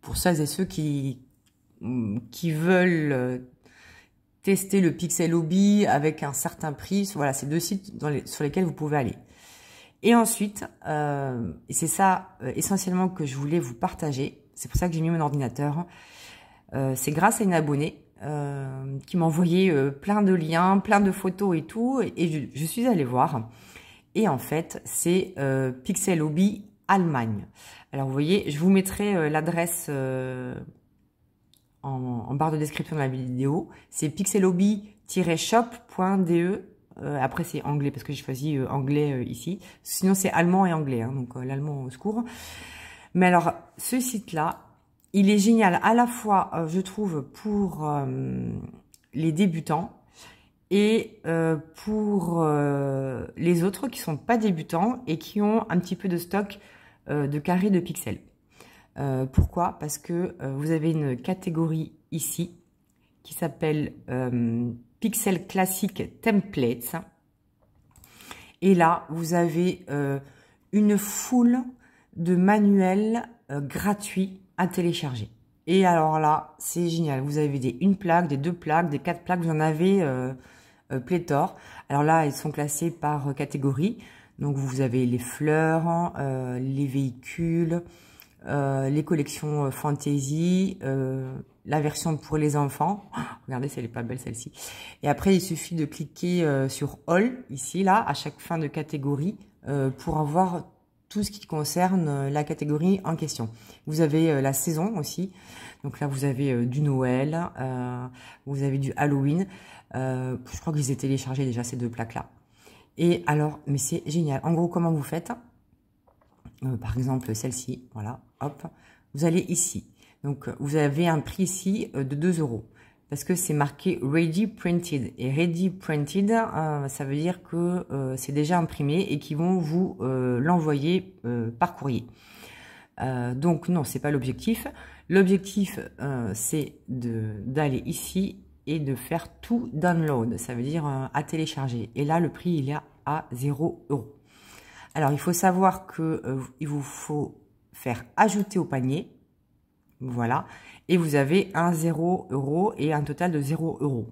Pour celles et ceux qui veulent tester le Pixel Hobby avec un certain prix, voilà, c'est deux sites sur lesquels vous pouvez aller. Et ensuite, et c'est ça essentiellement que je voulais vous partager, c'est pour ça que j'ai mis mon ordinateur, c'est grâce à une abonnée qui m'a envoyé plein de liens, plein de photos et tout, et je suis allée voir. Et en fait, c'est Pixel Hobby Allemagne. Alors vous voyez, je vous mettrai l'adresse en barre de description de la vidéo. C'est pixelhobby-shop.de. Après c'est anglais parce que j'ai choisi anglais ici. Sinon c'est allemand et anglais, hein, donc l'allemand au secours. Mais alors ce site-là, il est génial à la fois, je trouve, pour les débutants et pour les autres qui sont pas débutants et qui ont un petit peu de stock de carrés de pixels. Pourquoi? Parce que vous avez une catégorie ici qui s'appelle Pixel Classic Templates. Et là, vous avez une foule de manuels gratuits à télécharger. Et alors là, c'est génial. Vous avez une plaque, des 2 plaques, des 4 plaques, vous en avez pléthore. Alors là, elles sont classées par catégorie. Donc vous avez les fleurs, les véhicules, les collections fantasy, la version pour les enfants. Oh, regardez, elle est pas belle celle-ci. Et après, il suffit de cliquer sur All, ici, là, à chaque fin de catégorie, pour avoir tout ce qui concerne la catégorie en question. Vous avez la saison aussi. Donc là, vous avez du Noël, vous avez du Halloween. Je crois que je les ai téléchargés déjà, ces 2 plaques-là. Et alors, mais c'est génial. En gros, comment vous faites? Par exemple, celle-ci, voilà, hop. Vous allez ici. Donc, vous avez un prix ici de 2 € parce que c'est marqué Ready Printed. Et Ready Printed, ça veut dire que c'est déjà imprimé et qu'ils vont vous l'envoyer par courrier. Donc, non, c'est pas l'objectif. L'objectif, c'est d'aller ici et de faire tout download. Ça veut dire à télécharger. Et là, le prix, il est à 0 €. Alors, il faut savoir que il vous faut faire ajouter au panier. Voilà. Et vous avez un 0 € et un total de 0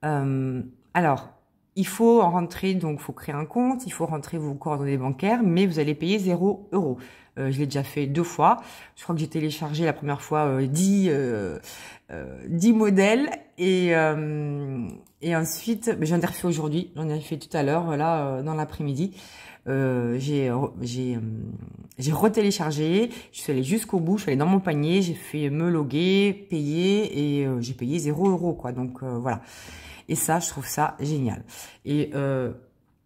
€. Alors, il faut rentrer, donc il faut créer un compte, il faut rentrer vos coordonnées bancaires, mais vous allez payer 0 €. Je l'ai déjà fait 2 fois. Je crois que j'ai téléchargé la première fois 10 modèles et ensuite, j'en ai refait aujourd'hui, j'en ai fait tout à l'heure, là, dans l'après-midi. J'ai retéléchargé, je suis allée jusqu'au bout, je suis allée dans mon panier, j'ai fait me loguer, payer et j'ai payé 0 € quoi. Donc voilà. Et ça, je trouve ça génial. Et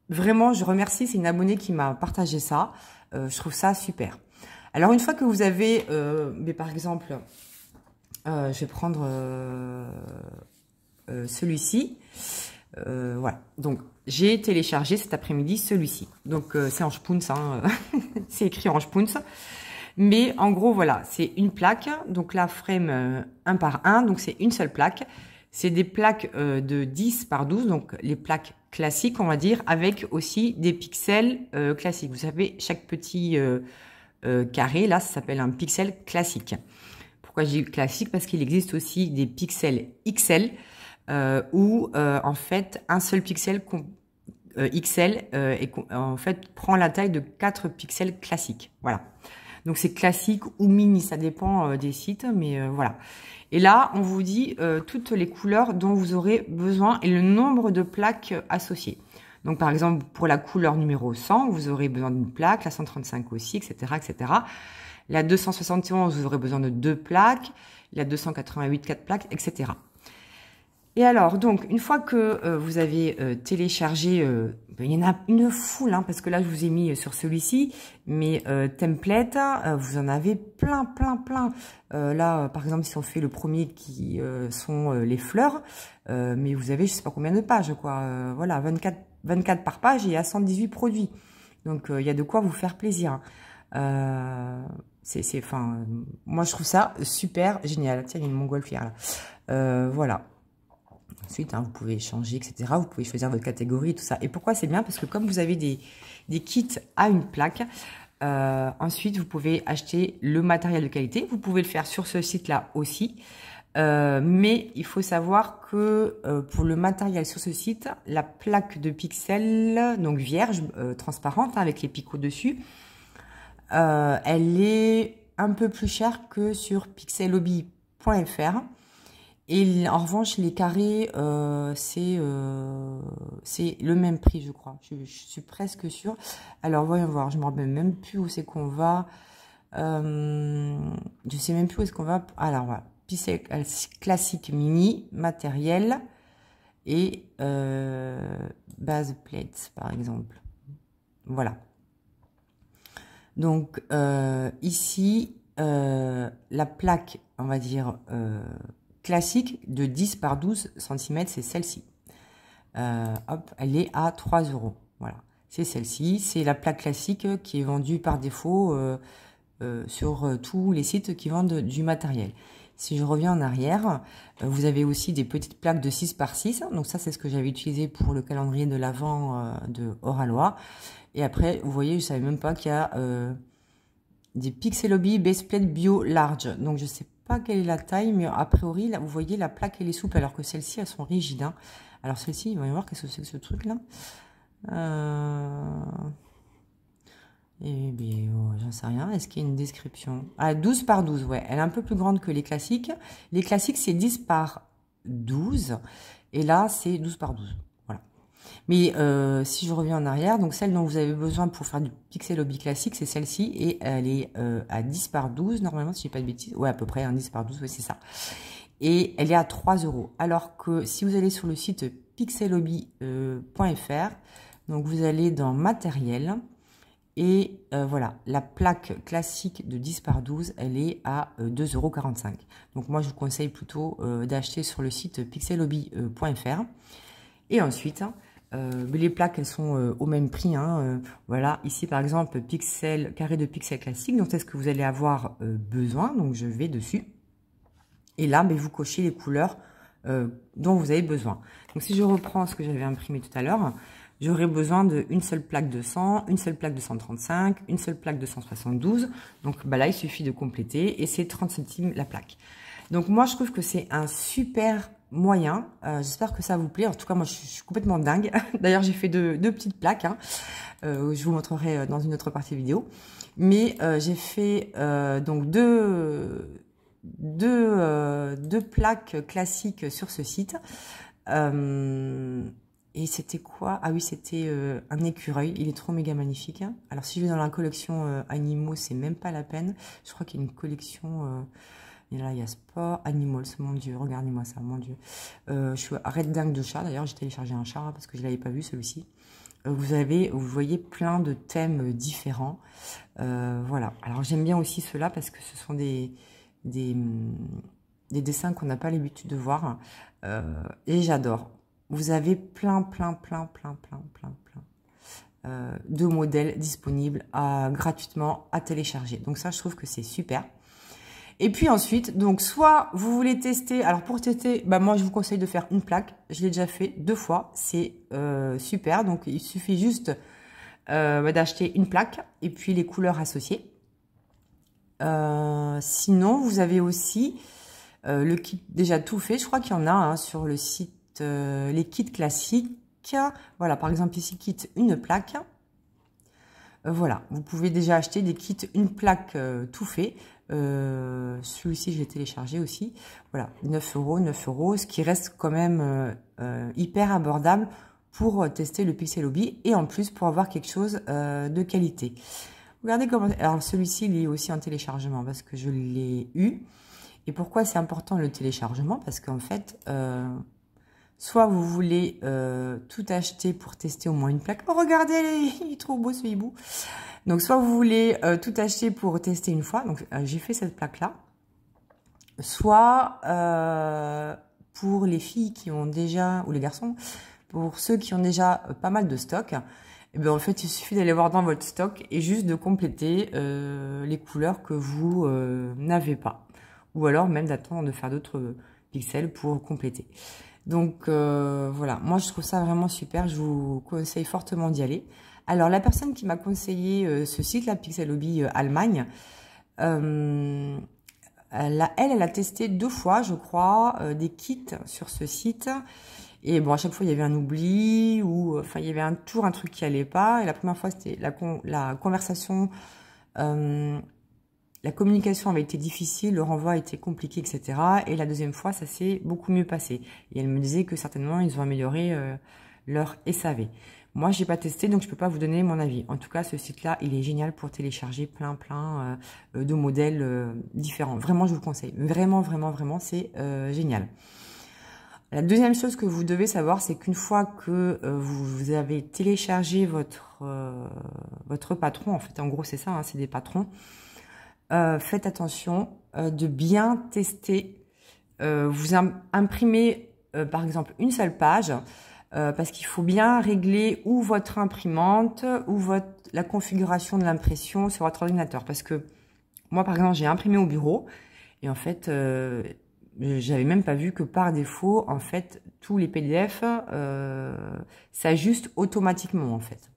vraiment, je remercie, c'est une abonnée qui m'a partagé ça. Je trouve ça super. Alors une fois que vous avez, mais par exemple, je vais prendre celui-ci. Voilà, donc j'ai téléchargé cet après-midi celui-ci. Donc c'est en Spunz, hein. C'est écrit en Spunz. Mais en gros, voilà, c'est une plaque. Donc la frame 1 par 1, donc c'est une seule plaque. C'est des plaques de 10 par 12, donc les plaques classiques, on va dire, avec aussi des pixels classiques. Vous savez, chaque petit carré, là, ça s'appelle un pixel classique. Pourquoi je dis classique? Parce qu'il existe aussi des pixels XL, où en fait un seul pixel XL en fait prend la taille de 4 pixels classiques. Voilà. Donc c'est classique ou mini, ça dépend des sites, mais voilà. Et là, on vous dit toutes les couleurs dont vous aurez besoin et le nombre de plaques associées. Donc par exemple, pour la couleur numéro 100, vous aurez besoin d'une plaque, la 135 aussi, etc., etc. La 271, vous aurez besoin de 2 plaques, la 288, 4 plaques, etc. Et alors, donc, une fois que vous avez téléchargé, il y en a une foule, hein, parce que là, je vous ai mis sur celui-ci, mais template, vous en avez plein, plein, plein. Là, par exemple, si on fait le premier qui sont les fleurs, mais vous avez, je sais pas combien de pages, quoi. Voilà, 24 par page et il y a 118 produits. Donc, il y a de quoi vous faire plaisir. Enfin, moi, je trouve ça super génial. Tiens, il y a une montgolfière, là. Voilà. Ensuite, hein, vous pouvez changer, etc. Vous pouvez choisir votre catégorie, tout ça. Et pourquoi c'est bien? Parce que comme vous avez des kits à une plaque, ensuite, vous pouvez acheter le matériel de qualité. Vous pouvez le faire sur ce site-là aussi. Mais il faut savoir que pour le matériel sur ce site, la plaque de pixels, donc vierge, transparente, hein, avec les picots dessus, elle est un peu plus chère que sur pixelhobby.fr. Et en revanche, les carrés, c'est le même prix, je crois. Je suis presque sûre. Alors, voyons voir. Je ne me rappelle même plus où c'est qu'on va. Je sais même plus où est-ce qu'on va. Alors, voilà. Pixel classique mini, matériel et base plates, par exemple. Voilà. Donc, ici, la plaque, on va dire... classique de 10 par 12 cm, c'est celle-ci. Hop, elle est à 3 €. Voilà, c'est celle-ci. C'est la plaque classique qui est vendue par défaut sur tous les sites qui vendent du matériel. Si je reviens en arrière, vous avez aussi des petites plaques de 6 par 6. Donc ça, c'est ce que j'avais utilisé pour le calendrier de l'Avent de Oralois. Et après, vous voyez, je savais même pas qu'il y a des Pixel Hobby Base Plate Bio Large. Donc je sais pas quelle est la taille, mais a priori, là, vous voyez, la plaque, elle est souple, alors que celles-ci, elles sont rigides. Hein. Alors, celle-ci, il va y voir qu'est-ce que c'est que ce truc-là. Eh bien, oh, j'en sais rien. Est-ce qu'il y a une description? Ah, 12 par 12, ouais. Elle est un peu plus grande que les classiques. Les classiques, c'est 10 par 12. Et là, c'est 12 par 12. Voilà. Mais si je reviens en arrière, donc celle dont vous avez besoin pour faire du pixel hobby classique, c'est celle-ci. Et elle est à 10 par 12, normalement, si je dis pas de bêtises. Ouais, à peu près, 10 par 12, oui, c'est ça. Et elle est à 3 €. Alors que si vous allez sur le site pixelhobby.fr, donc vous allez dans matériel. Et voilà, la plaque classique de 10 par 12, elle est à 2,45 €. Donc moi, je vous conseille plutôt d'acheter sur le site pixelhobby.fr. Et ensuite, les plaques, elles sont au même prix. Hein, voilà, ici par exemple, carré de pixels classique. Donc c'est ce que vous allez avoir besoin. Donc je vais dessus. Et là, vous cochez les couleurs dont vous avez besoin. Donc si je reprends ce que j'avais imprimé tout à l'heure, j'aurai besoin d'une seule plaque de 100, une seule plaque de 135, une seule plaque de 172. Donc là, il suffit de compléter et c'est 30 centimes la plaque. Donc moi, je trouve que c'est un super moyen. J'espère que ça vous plaît. En tout cas, moi, je suis complètement dingue. D'ailleurs, j'ai fait deux petites plaques. Hein. Je vous montrerai dans une autre partie vidéo. Mais j'ai fait donc deux plaques classiques sur ce site. Et c'était quoi? Ah oui, c'était un écureuil. Il est trop méga magnifique. Hein. Alors, si je vais dans la collection animaux, c'est même pas la peine. Je crois qu'il y a une collection... et là, il y a sport, animals. Mon Dieu, regardez-moi ça, mon Dieu. Je suis arrête dingue de chat. D'ailleurs, j'ai téléchargé un chat hein, parce que je l'avais pas vu, celui-ci. Vous voyez plein de thèmes différents. Voilà. Alors, j'aime bien aussi ceux-là parce que ce sont des dessins qu'on n'a pas l'habitude de voir. Et j'adore. Vous avez plein de modèles disponibles gratuitement à télécharger. Donc ça, je trouve que c'est super. Et puis ensuite, donc soit vous voulez tester, alors pour tester, moi je vous conseille de faire une plaque. Je l'ai déjà fait 2 fois, c'est super. Donc il suffit juste d'acheter une plaque et puis les couleurs associées. Sinon, vous avez aussi le kit déjà tout fait. Je crois qu'il y en a hein, sur le site les kits classiques. Voilà, par exemple ici, kit une plaque. Voilà, vous pouvez déjà acheter des kits une plaque tout fait. Celui-ci, je l'ai téléchargé aussi. Voilà, 9 €, ce qui reste quand même hyper abordable pour tester le Pixel Hobby et en plus pour avoir quelque chose de qualité. Regardez comment... Alors celui-ci, il est aussi en téléchargement parce que je l'ai eu. Et pourquoi c'est important le téléchargement? Parce qu'en fait, soit vous voulez tout acheter pour tester au moins une plaque. Oh, regardez, il est trop beau ce hibou. Donc, soit vous voulez tout acheter pour tester une fois. Donc, j'ai fait cette plaque-là. Soit pour les filles qui ont déjà, ou les garçons, pour ceux qui ont déjà pas mal de stock. Et bien, en fait, il suffit d'aller voir dans votre stock et juste de compléter les couleurs que vous n'avez pas. Ou alors même d'attendre de faire d'autres pixels pour compléter. Donc voilà, moi je trouve ça vraiment super, je vous conseille fortement d'y aller. Alors la personne qui m'a conseillé ce site, la Pixel Hobby Allemagne, elle a testé 2 fois, je crois, des kits sur ce site. Et bon, à chaque fois, il y avait un oubli ou enfin, il y avait un truc qui allait pas. Et la première fois, c'était la conversation, la communication avait été difficile, le renvoi a été compliqué, etc. Et la deuxième fois, ça s'est beaucoup mieux passé. Et elle me disait que certainement, ils ont amélioré leur SAV. Moi, j'ai pas testé, donc je peux pas vous donner mon avis. En tout cas, ce site-là, il est génial pour télécharger plein de modèles différents. Vraiment, je vous le conseille. Vraiment, c'est génial. La deuxième chose que vous devez savoir, c'est qu'une fois que vous avez téléchargé votre patron, en fait, en gros, c'est ça, hein, c'est des patrons, faites attention de bien tester. Vous imprimez, par exemple, une seule page, parce qu'il faut bien régler ou votre imprimante ou la configuration de l'impression sur votre ordinateur. Parce que moi, par exemple, j'ai imprimé au bureau et en fait... j'avais même pas vu que par défaut, en fait, tous les PDF s'ajustent automatiquement, en fait.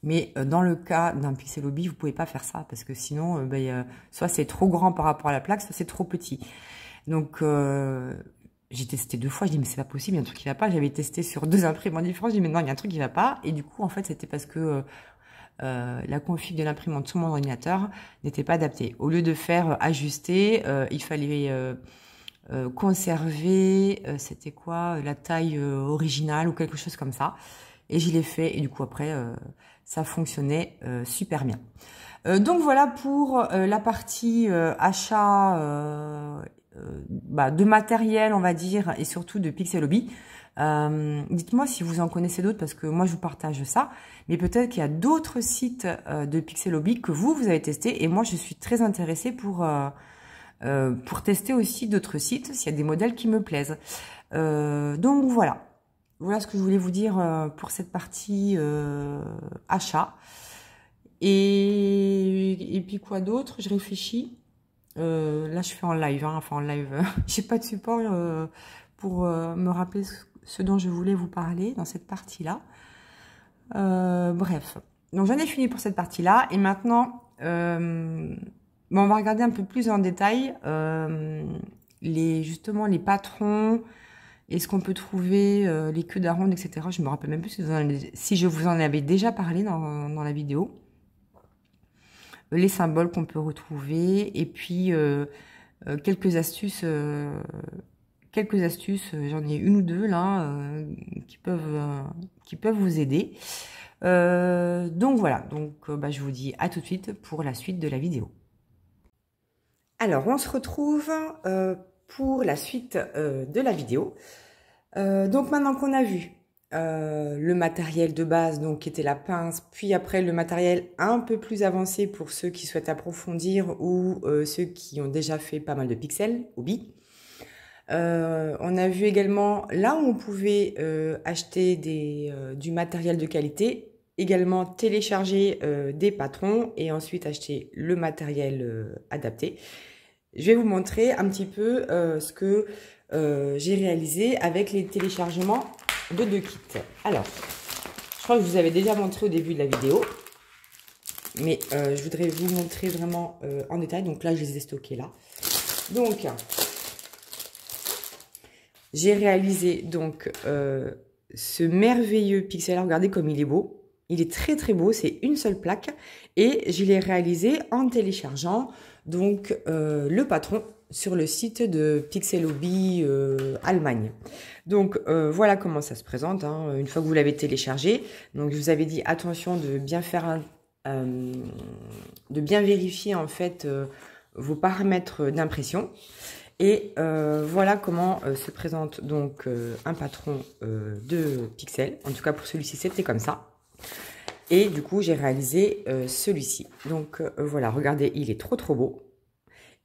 Mais dans le cas d'un Pixel Hobby, vous pouvez pas faire ça parce que sinon, soit c'est trop grand par rapport à la plaque, soit c'est trop petit. Donc, j'ai testé 2 fois, je dis mais c'est pas possible, il y a un truc qui va pas. J'avais testé sur 2 imprimantes différentes, je dis mais non, il y a un truc qui va pas. Et du coup, en fait, c'était parce que la config de l'imprimante sur mon ordinateur n'était pas adaptée. Au lieu de faire ajuster, il fallait conserver, c'était quoi, la taille originale ou quelque chose comme ça. Et je l'ai fait et du coup après, ça fonctionnait super bien. Donc voilà pour la partie achat de matériel, on va dire, et surtout de Pixel Hobby. Dites-moi si vous en connaissez d'autres parce que moi je vous partage ça, mais peut-être qu'il y a d'autres sites de Pixel Hobby que vous avez testé et moi je suis très intéressée pour tester aussi d'autres sites s'il y a des modèles qui me plaisent. Donc voilà. Voilà ce que je voulais vous dire pour cette partie achat. Et puis quoi d'autre? Je réfléchis. Là, je fais en live, hein, enfin en live. J'ai pas de support pour me rappeler ce dont je voulais vous parler dans cette partie-là. Bref. Donc j'en ai fini pour cette partie-là. Et maintenant, on va regarder un peu plus en détail justement les patrons. Est-ce qu'on peut trouver les queues d'aronde, etc. Je me rappelle même plus si je vous en avais déjà parlé dans la vidéo. Les symboles qu'on peut retrouver. Et puis, quelques astuces. J'en ai une ou deux là qui peuvent vous aider. Donc voilà. Donc, je vous dis à tout de suite pour la suite de la vidéo. Alors, on se retrouve pour la suite de la vidéo. Donc maintenant qu'on a vu le matériel de base, donc qui était la pince, puis après le matériel un peu plus avancé pour ceux qui souhaitent approfondir ou ceux qui ont déjà fait pas mal de Pixel Hobby. On a vu également là où on pouvait acheter du matériel de qualité, également télécharger des patrons et ensuite acheter le matériel adapté. Je vais vous montrer un petit peu ce que j'ai réalisé avec les téléchargements de 2 kits. Alors, je crois que je vous avais déjà montré au début de la vidéo, mais je voudrais vous montrer vraiment en détail. Donc là, je les ai stockés là. Donc, j'ai réalisé donc ce merveilleux pixel. Regardez comme il est beau. Il est très très beau. C'est une seule plaque et je l'ai réalisé en téléchargeant donc le patron sur le site de Pixel Hobby Allemagne. Donc voilà comment ça se présente hein, une fois que vous l'avez téléchargé. Donc je vous avais dit attention de bien faire de bien vérifier en fait vos paramètres d'impression. Et voilà comment se présente donc un patron de Pixel. En tout cas pour celui-ci c'était comme ça. Et du coup j'ai réalisé celui-ci. Donc voilà, regardez, il est trop trop beau.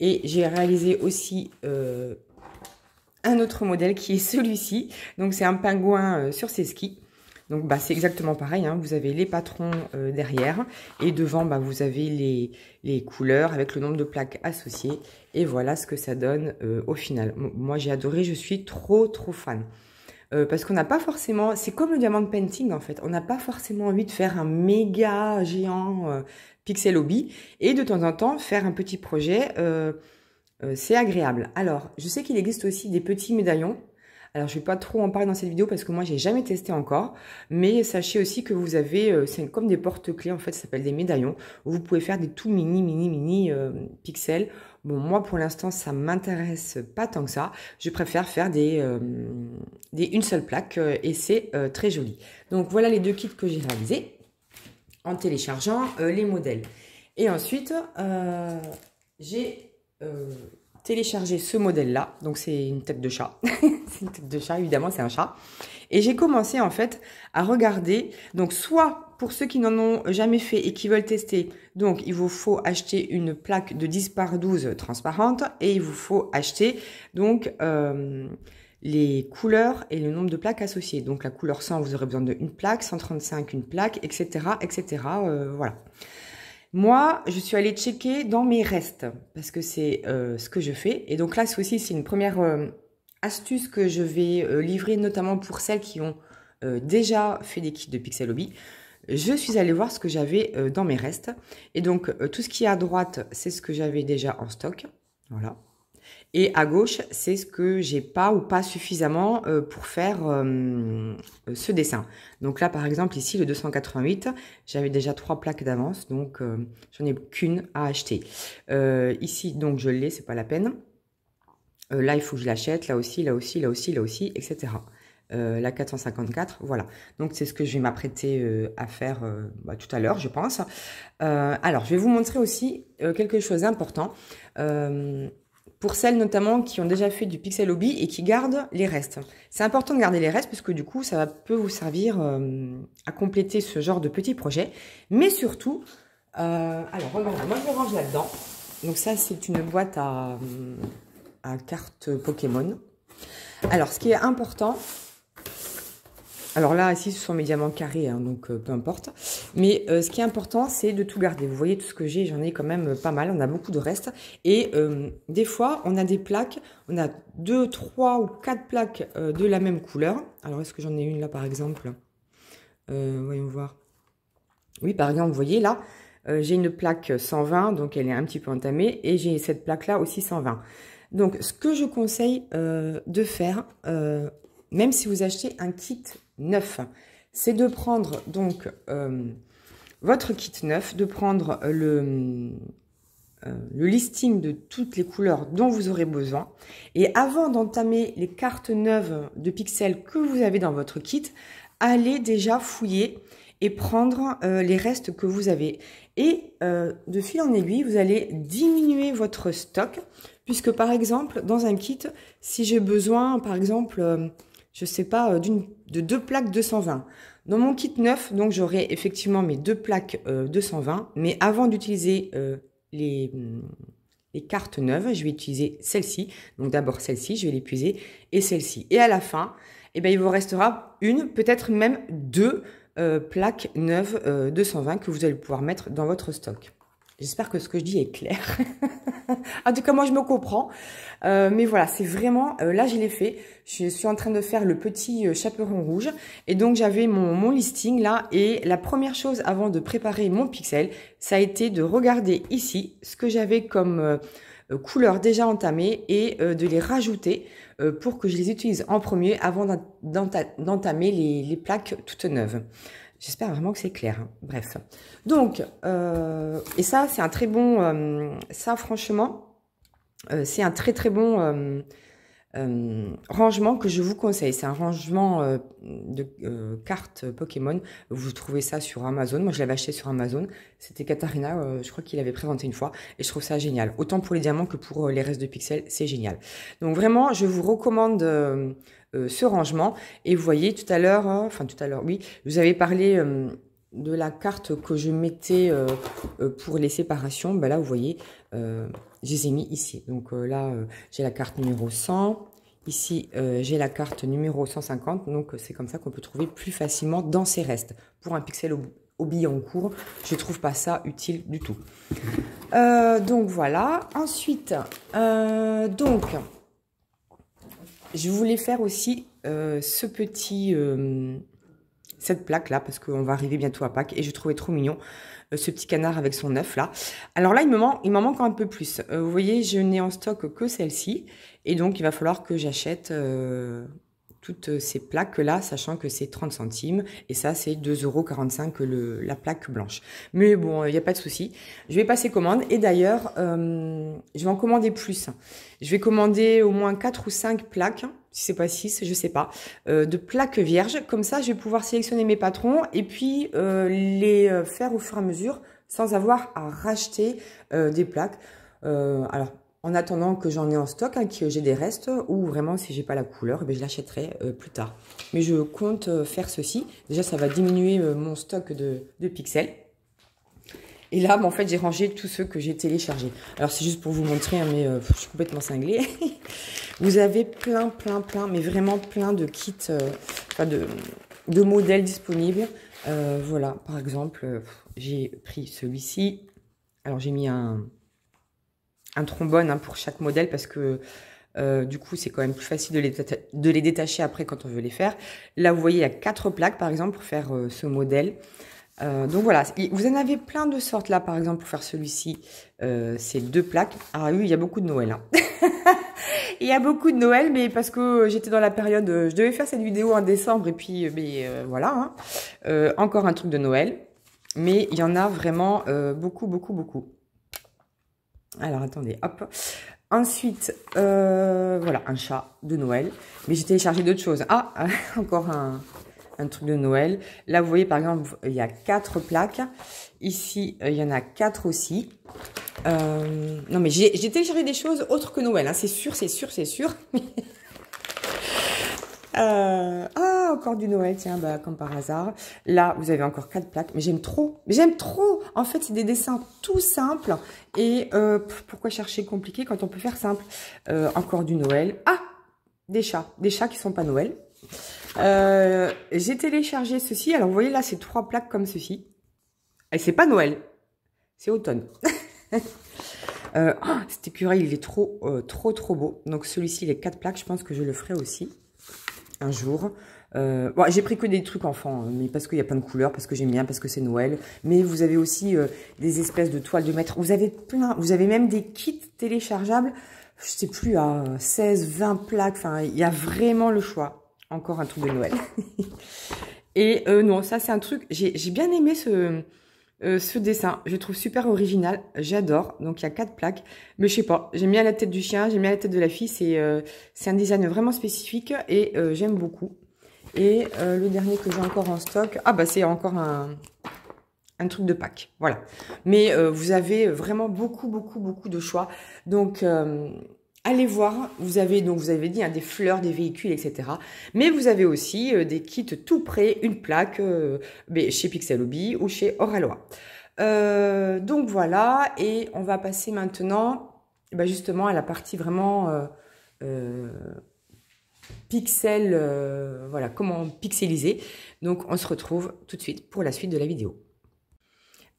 Et j'ai réalisé aussi un autre modèle qui est celui-ci. Donc c'est un pingouin sur ses skis. Donc c'est exactement pareil, hein. Vous avez les patrons derrière et devant vous avez les couleurs avec le nombre de plaques associées. Et voilà ce que ça donne au final. Moi j'ai adoré, je suis trop fan. Parce qu'on n'a pas forcément, c'est comme le diamond painting en fait, on n'a pas forcément envie de faire un méga géant Pixel Hobby et de temps en temps faire un petit projet, c'est agréable. Alors, je sais qu'il existe aussi des petits médaillons. Alors, je ne vais pas trop en parler dans cette vidéo parce que moi, j'ai jamais testé encore. Mais sachez aussi que vous avez, c'est comme des porte-clés en fait, ça s'appelle des médaillons. Où vous pouvez faire des tout mini pixels. Bon, moi, pour l'instant, ça m'intéresse pas tant que ça. Je préfère faire une seule plaque et c'est très joli. Donc, voilà les 2 kits que j'ai réalisés en téléchargeant les modèles. Et ensuite, j'ai téléchargé ce modèle-là. Donc, c'est une tête de chat. C'est une tête de chat, évidemment, c'est un chat. Et j'ai commencé, en fait, à regarder. Donc, soit pour ceux qui n'en ont jamais fait et qui veulent tester, donc, il vous faut acheter une plaque de 10 par 12 transparente. Et il vous faut acheter, donc, les couleurs et le nombre de plaques associées. Donc, la couleur 100, vous aurez besoin d'une plaque, 135, une plaque, etc., etc. Voilà. Moi, je suis allée checker dans mes restes parce que c'est ce que je fais. Et donc là, c'est une première astuce que je vais livrer notamment pour celles qui ont déjà fait des kits de Pixel Hobby. je suis allée voir ce que j'avais dans mes restes. Et donc, tout ce qui est à droite, c'est ce que j'avais déjà en stock. Voilà. Et à gauche, c'est ce que j'ai pas ou pas suffisamment pour faire ce dessin. Donc là, par exemple, ici, le 288, j'avais déjà 3 plaques d'avance, donc j'en ai qu'une à acheter. Ici, donc je l'ai, c'est pas la peine. Là, il faut que je l'achète, là aussi, là aussi, là aussi, là aussi, etc. La 454, voilà. Donc, c'est ce que je vais m'apprêter à faire tout à l'heure, je pense. Alors, je vais vous montrer aussi quelque chose d'important. Pour celles notamment qui ont déjà fait du pixel hobby et qui gardent les restes. C'est important de garder les restes parce que du coup, ça peut vous servir à compléter ce genre de petits projets. Mais surtout, alors regardez, moi je le range là-dedans. Donc ça, c'est une boîte à cartes Pokémon. Alors, ce qui est important... Alors là, ici, ce sont mes diamants carrés, hein, donc peu importe. Mais ce qui est important, c'est de tout garder. Vous voyez tout ce que j'ai, j'en ai quand même pas mal. On a beaucoup de restes. Et des fois, on a des plaques. On a 2, 3 ou 4 plaques de la même couleur. Alors, est-ce que j'en ai une là, par exemple? Voyons voir. Oui, par exemple, vous voyez là, j'ai une plaque 120, donc elle est un petit peu entamée. Et j'ai cette plaque-là aussi 120. Donc, ce que je conseille de faire... même si vous achetez un kit neuf, c'est de prendre donc votre kit neuf, de prendre le listing de toutes les couleurs dont vous aurez besoin. Et avant d'entamer les cartes neuves de pixels que vous avez dans votre kit, allez déjà fouiller et prendre les restes que vous avez. Et de fil en aiguille, vous allez diminuer votre stock, puisque par exemple, dans un kit, si j'ai besoin, par exemple... je sais pas, de 2 plaques 220. Dans mon kit neuf, donc j'aurai effectivement mes 2 plaques 220, mais avant d'utiliser les cartes neuves, je vais utiliser celle-ci. Donc d'abord celle-ci, je vais l'épuiser, et celle-ci. Et à la fin, eh ben, il vous restera une, peut-être même 2 plaques neuves 220 que vous allez pouvoir mettre dans votre stock. J'espère que ce que je dis est clair. En tout cas, moi, je me comprends. Mais voilà, c'est vraiment... là, je l'ai fait. Je suis en train de faire le petit chaperon rouge. Et donc, j'avais mon listing là. Et la première chose avant de préparer mon pixel, ça a été de regarder ici ce que j'avais comme couleurs déjà entamées et de les rajouter pour que je les utilise en premier avant d'entamer les plaques toutes neuves. J'espère vraiment que c'est clair. Hein. Bref. Donc, et ça, c'est un très bon... ça, franchement, c'est un très très bon rangement que je vous conseille. C'est un rangement de cartes Pokémon. Vous trouvez ça sur Amazon. Moi, je l'avais acheté sur Amazon. C'était Katarina, je crois qu'il avait présenté une fois. Et je trouve ça génial. Autant pour les diamants que pour les restes de pixels. C'est génial. Donc, vraiment, je vous recommande... ce rangement. Et vous voyez tout à l'heure, oui, je vous avais parlé de la carte que je mettais pour les séparations. Ben là, vous voyez, je les ai mis ici. Donc là, j'ai la carte numéro 100. Ici, j'ai la carte numéro 150. Donc, c'est comme ça qu'on peut trouver plus facilement dans ces restes. Pour un pixel hobby en cours, je trouve pas ça utile du tout. Donc, voilà. Ensuite, donc... je voulais faire aussi cette plaque là parce qu'on va arriver bientôt à Pâques et je trouvais trop mignon ce petit canard avec son œuf là. Alors là il m'en manque un peu plus. Vous voyez, je n'ai en stock que celle-ci et donc il va falloir que j'achète toutes ces plaques là, sachant que c'est 30 centimes et ça c'est 2,45 € la plaque blanche. Mais bon, il n'y a pas de souci. Je vais passer commande et d'ailleurs, je vais en commander plus. Je vais commander au moins 4 ou 5 plaques, si c'est pas 6, je sais pas, de plaques vierges. Comme ça, je vais pouvoir sélectionner mes patrons et puis les faire au fur et à mesure sans avoir à racheter des plaques. Alors, en attendant que j'en ai en stock, hein, que j'ai des restes, ou vraiment si j'ai pas la couleur, eh bien, je l'achèterai plus tard. Mais je compte faire ceci. Déjà, ça va diminuer mon stock de pixels. Et là, en fait, j'ai rangé tous ceux que j'ai téléchargés. Alors, c'est juste pour vous montrer, hein, mais je suis complètement cinglée. Vous avez plein, mais vraiment plein de kits, de modèles disponibles. Voilà, par exemple, j'ai pris celui-ci. Alors, j'ai mis un trombone hein, pour chaque modèle parce que du coup, c'est quand même plus facile de les détacher après quand on veut les faire. Là, vous voyez, il y a 4 plaques, par exemple, pour faire ce modèle. Donc voilà, vous en avez plein de sortes là, par exemple, pour faire celui-ci, c'est 2 plaques. Ah oui, il y a beaucoup de Noël, hein. Il y a beaucoup de Noël, mais parce que j'étais dans la période, je devais faire cette vidéo en décembre, et puis, voilà, hein. Encore un truc de Noël, mais il y en a vraiment beaucoup, beaucoup, beaucoup. Alors, attendez, hop. Ensuite, voilà, un chat de Noël, mais j'ai téléchargé d'autres choses. Ah, encore un truc de Noël. Là, vous voyez, par exemple, il y a 4 plaques. Ici, il y en a 4 aussi. Non, mais j'ai téléchargé des choses autres que Noël, hein, c'est sûr, c'est sûr, c'est sûr. Ah, encore du Noël, tiens, bah, comme par hasard. Là, vous avez encore 4 plaques, mais j'aime trop. Mais j'aime trop. En fait, c'est des dessins tout simples. Et pourquoi chercher compliqué quand on peut faire simple? Encore du Noël. Ah, des chats qui sont pas Noël. J'ai téléchargé ceci. Alors, vous voyez là, c'est 3 plaques comme ceci. Et c'est pas Noël, c'est automne. Oh, cet écureuil, il est trop beau. Donc, celui-ci, les 4 plaques, je pense que je le ferai aussi un jour. Bon, j'ai pris que des trucs enfants, mais parce qu'il y a plein de couleurs, parce que j'aime bien, parce que c'est Noël. Mais vous avez aussi des espèces de toiles de maître. Vous avez plein, vous avez même des kits téléchargeables, je sais plus, à 16, 20 plaques. Enfin, il y a vraiment le choix. Encore un truc de Noël. Et non, ça c'est un truc, j'ai bien aimé ce dessin. Je le trouve super original, j'adore. Donc il y a 4 plaques, mais je sais pas, j'aime bien la tête du chien, j'aime bien la tête de la fille. C'est un design vraiment spécifique et j'aime beaucoup. Et le dernier que j'ai encore en stock, ah bah c'est encore un truc de Pâques, voilà. Mais vous avez vraiment beaucoup de choix. Donc allez voir, vous avez dit hein, des fleurs, des véhicules, etc. Mais vous avez aussi des kits tout prêts, une plaque chez Pixel Hobby ou chez Oralois. Donc voilà, et on va passer maintenant justement à la partie vraiment pixel, voilà, comment pixeliser. Donc on se retrouve tout de suite pour la suite de la vidéo.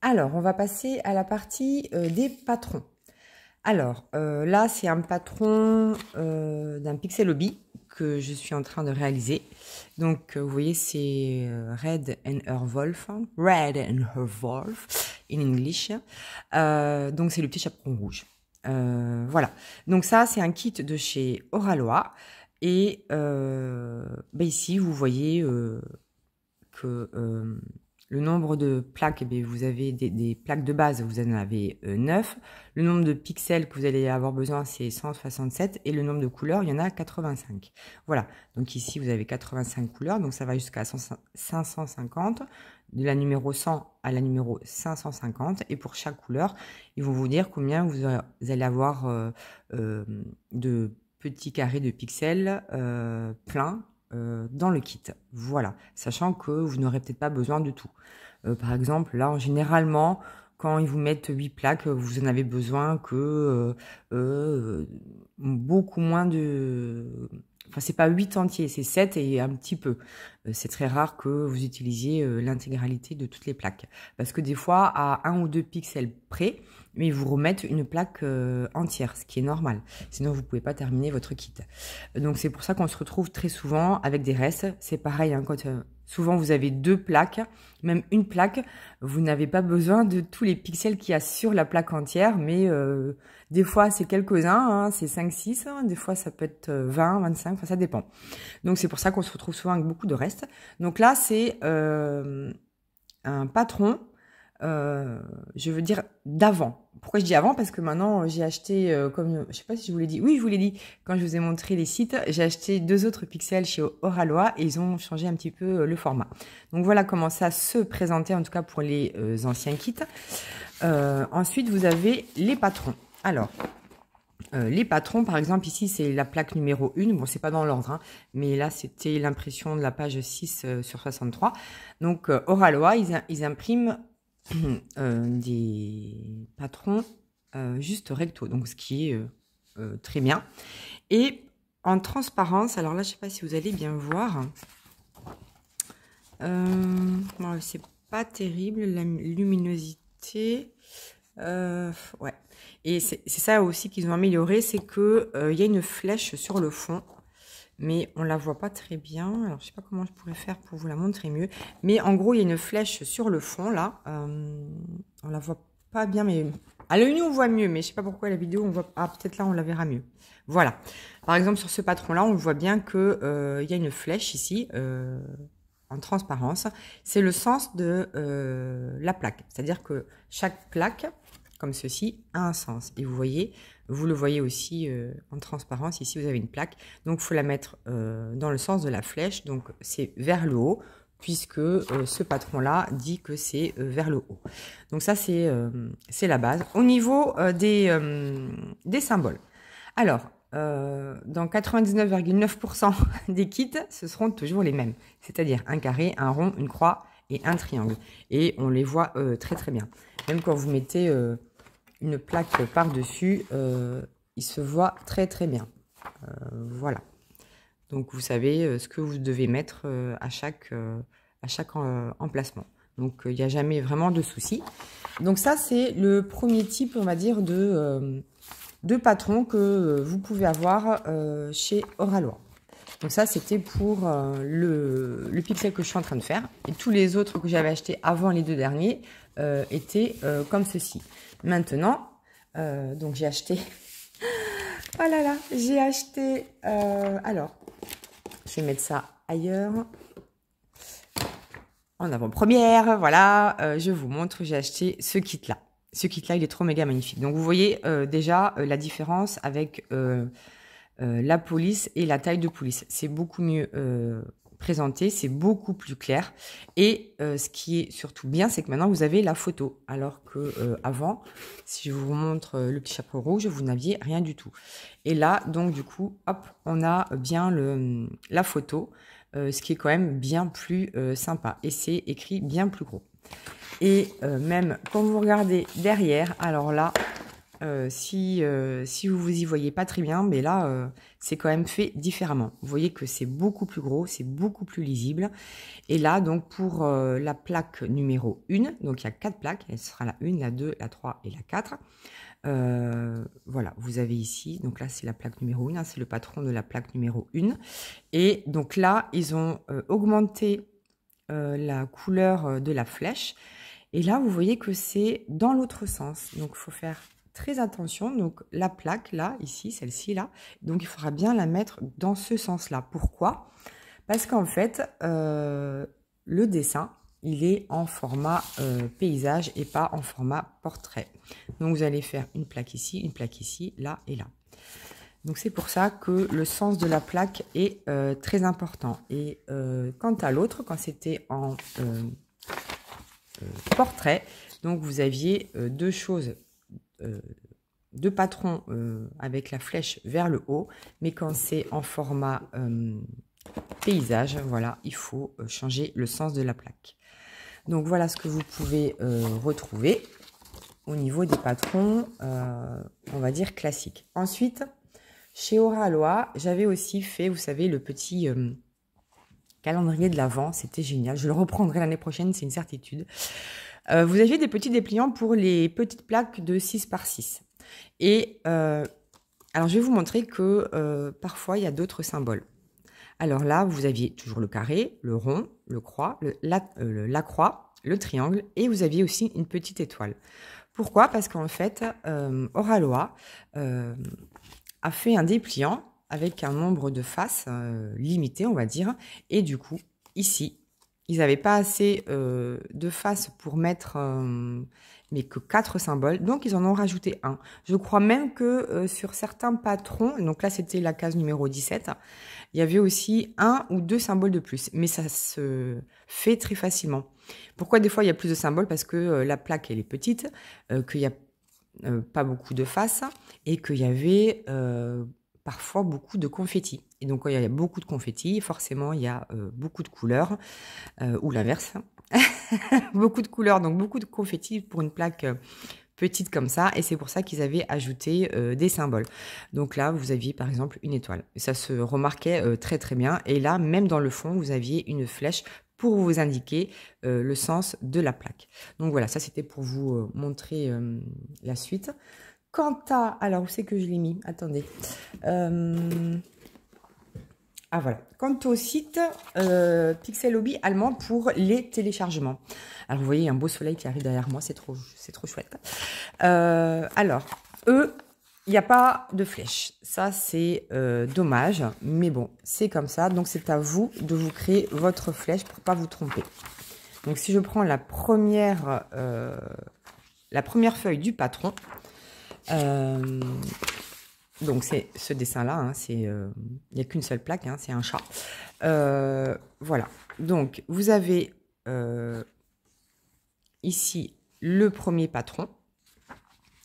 Alors, on va passer à la partie des patrons. Alors, là, c'est un patron d'un Pixel Hobby que je suis en train de réaliser. Donc, vous voyez, c'est Red and Her Wolf in English. Donc, c'est le petit chaperon rouge. Voilà. Donc, ça, c'est un kit de chez Oralois. Et ici, vous voyez que le nombre de plaques, vous avez des plaques de base, vous en avez 9. Le nombre de pixels que vous allez avoir besoin, c'est 167. Et le nombre de couleurs, il y en a 85. Voilà. Donc ici, vous avez 85 couleurs. Donc ça va jusqu'à 550. De la numéro 100 à la numéro 550. Et pour chaque couleur, ils vont vous dire combien vous allez avoir de petits carrés de pixels pleins dans le kit. Voilà, sachant que vous n'aurez peut-être pas besoin de tout. Par exemple, là, généralement, quand ils vous mettent 8 plaques, vous en avez besoin que beaucoup moins de... Enfin, c'est pas 8 entiers, c'est 7 et un petit peu. C'est très rare que vous utilisiez l'intégralité de toutes les plaques. Parce que des fois, à 1 ou 2 pixels près, mais ils vous remettent une plaque entière, ce qui est normal. Sinon, vous ne pouvez pas terminer votre kit. Donc, c'est pour ça qu'on se retrouve très souvent avec des restes. C'est pareil, hein, quand souvent vous avez 2 plaques, même une plaque, vous n'avez pas besoin de tous les pixels qu'il y a sur la plaque entière, mais des fois, c'est quelques-uns, hein, c'est 5, 6, hein, des fois, ça peut être 20, 25, enfin, ça dépend. Donc, c'est pour ça qu'on se retrouve souvent avec beaucoup de restes. Donc là, c'est un patron, je veux dire d'avant. Pourquoi je dis avant? Parce que maintenant, j'ai acheté, comme je sais pas si je vous l'ai dit. Oui, je vous l'ai dit quand je vous ai montré les sites. J'ai acheté 2 autres pixels chez Oralois et ils ont changé un petit peu le format. Donc voilà comment ça se présentait, en tout cas pour les anciens kits. Ensuite, vous avez les patrons. Alors, les patrons, par exemple, ici, c'est la plaque numéro 1. Bon, c'est pas dans l'ordre, hein, mais là, c'était l'impression de la page 6 sur 63. Donc, Oralois, ils impriment des patrons juste recto, donc ce qui est très bien. Et en transparence, alors là, je sais pas si vous allez bien voir. Bon, c'est pas terrible, la luminosité. Ouais. Et c'est ça aussi qu'ils ont amélioré, c'est que il y a une flèche sur le fond mais on la voit pas très bien. Alors, je sais pas comment je pourrais faire pour vous la montrer mieux. Mais en gros, il y a une flèche sur le fond, là. On la voit pas bien, mais à l'œil nu, on voit mieux. Mais je sais pas pourquoi la vidéo, on voit... Ah, peut-être là, on la verra mieux. Voilà. Par exemple, sur ce patron-là, on voit bien que il y a une flèche ici, en transparence. C'est le sens de la plaque. C'est-à-dire que chaque plaque, comme ceci, a un sens. Et vous le voyez aussi en transparence. Ici, vous avez une plaque. Donc, il faut la mettre dans le sens de la flèche. Donc, c'est vers le haut, puisque ce patron-là dit que c'est vers le haut. Donc, ça, c'est la base. Au niveau des symboles. Alors, dans 99,9% des kits, ce seront toujours les mêmes. C'est-à-dire un carré, un rond, une croix et un triangle. Et on les voit très très bien. Même quand vous mettez une plaque par-dessus, il se voit très très bien. Voilà. Donc vous savez ce que vous devez mettre à chaque emplacement. Donc il n'y a jamais vraiment de souci. Donc ça c'est le premier type, on va dire, de patron que vous pouvez avoir chez Oralois. Donc ça c'était pour le pixel que je suis en train de faire. Et tous les autres que j'avais achetés avant les deux derniers étaient comme ceci. Maintenant, donc j'ai acheté... oh là là, j'ai acheté... alors, je vais mettre ça ailleurs. En avant-première, voilà, je vous montre, j'ai acheté ce kit-là. Ce kit-là, il est trop méga magnifique. Donc, vous voyez déjà la différence avec la police et la taille de police. C'est beaucoup mieux présenté, c'est beaucoup plus clair. Et ce qui est surtout bien, c'est que maintenant, vous avez la photo. Alors que avant, si je vous montre le petit chapeau rouge, vous n'aviez rien du tout. Et là, donc, du coup, hop, on a bien la photo. Ce qui est quand même bien plus sympa. Et c'est écrit bien plus gros. Et même quand vous regardez derrière, alors là, si vous y voyez pas très bien, mais là, c'est quand même fait différemment. Vous voyez que c'est beaucoup plus gros, c'est beaucoup plus lisible. Et là, donc, pour la plaque numéro 1, donc il y a 4 plaques, elle sera la 1, la 2, la 3 et la 4. Voilà, vous avez ici, donc là c'est la plaque numéro 1, hein, c'est le patron de la plaque numéro 1. Et donc là, ils ont augmenté la couleur de la flèche. Et là, vous voyez que c'est dans l'autre sens. Donc, il faut faire très attention. Donc, la plaque, là, ici, celle-ci, là, donc il faudra bien la mettre dans ce sens-là. Pourquoi? Parce qu'en fait, le dessin, il est en format paysage et pas en format portrait. Donc, vous allez faire une plaque ici, là et là. Donc, c'est pour ça que le sens de la plaque est très important. Et quant à l'autre, quand c'était en portrait, donc vous aviez deux choses, deux patrons avec la flèche vers le haut, mais quand c'est en format paysage, voilà, il faut changer le sens de la plaque. Donc voilà ce que vous pouvez retrouver au niveau des patrons, on va dire classiques. Ensuite, chez Oralois, j'avais aussi fait, vous savez, le petit calendrier de l'Avent. C'était génial. Je le reprendrai l'année prochaine, c'est une certitude. Vous aviez des petits dépliants pour les petites plaques de 6 par 6. Et alors, je vais vous montrer que parfois, il y a d'autres symboles. Alors là, vous aviez toujours le carré, le rond, le croix, la croix, le triangle, et vous aviez aussi une petite étoile. Pourquoi? Parce qu'en fait, Oralois a fait un dépliant avec un nombre de faces limité, on va dire. Et du coup, ici, ils n'avaient pas assez de faces pour mettre, mais que 4 symboles. Donc, ils en ont rajouté un. Je crois même que sur certains patrons, donc là, c'était la case numéro 17, il y avait aussi 1 ou 2 symboles de plus. Mais ça se fait très facilement. Pourquoi des fois, il y a plus de symboles? Parce que la plaque, elle est petite, qu'il n'y a pas beaucoup de faces et qu'il y avait parfois beaucoup de confettis. Et donc, quand il y a beaucoup de confettis, forcément, il y a beaucoup de couleurs, ou l'inverse. Beaucoup de couleurs, donc beaucoup de confettis pour une plaque petite comme ça. Et c'est pour ça qu'ils avaient ajouté des symboles. Donc là, vous aviez par exemple une étoile. Ça se remarquait très très bien. Et là, même dans le fond, vous aviez une flèche pour vous indiquer le sens de la plaque. Donc voilà, ça c'était pour vous montrer la suite. Quant à... Alors, où c'est que je l'ai mis? Attendez. Ah voilà. Quant au site Pixel Hobby allemand pour les téléchargements. Alors vous voyez un beau soleil qui arrive derrière moi, c'est trop chouette. Alors, eux, il n'y a pas de flèche. Ça, c'est dommage, mais bon, c'est comme ça. Donc, c'est à vous de vous créer votre flèche pour ne pas vous tromper. Donc, si je prends la première feuille du patron, donc c'est ce dessin-là, hein, il n'y a qu'une seule plaque, hein, c'est un chat. Voilà. Donc, vous avez ici le premier patron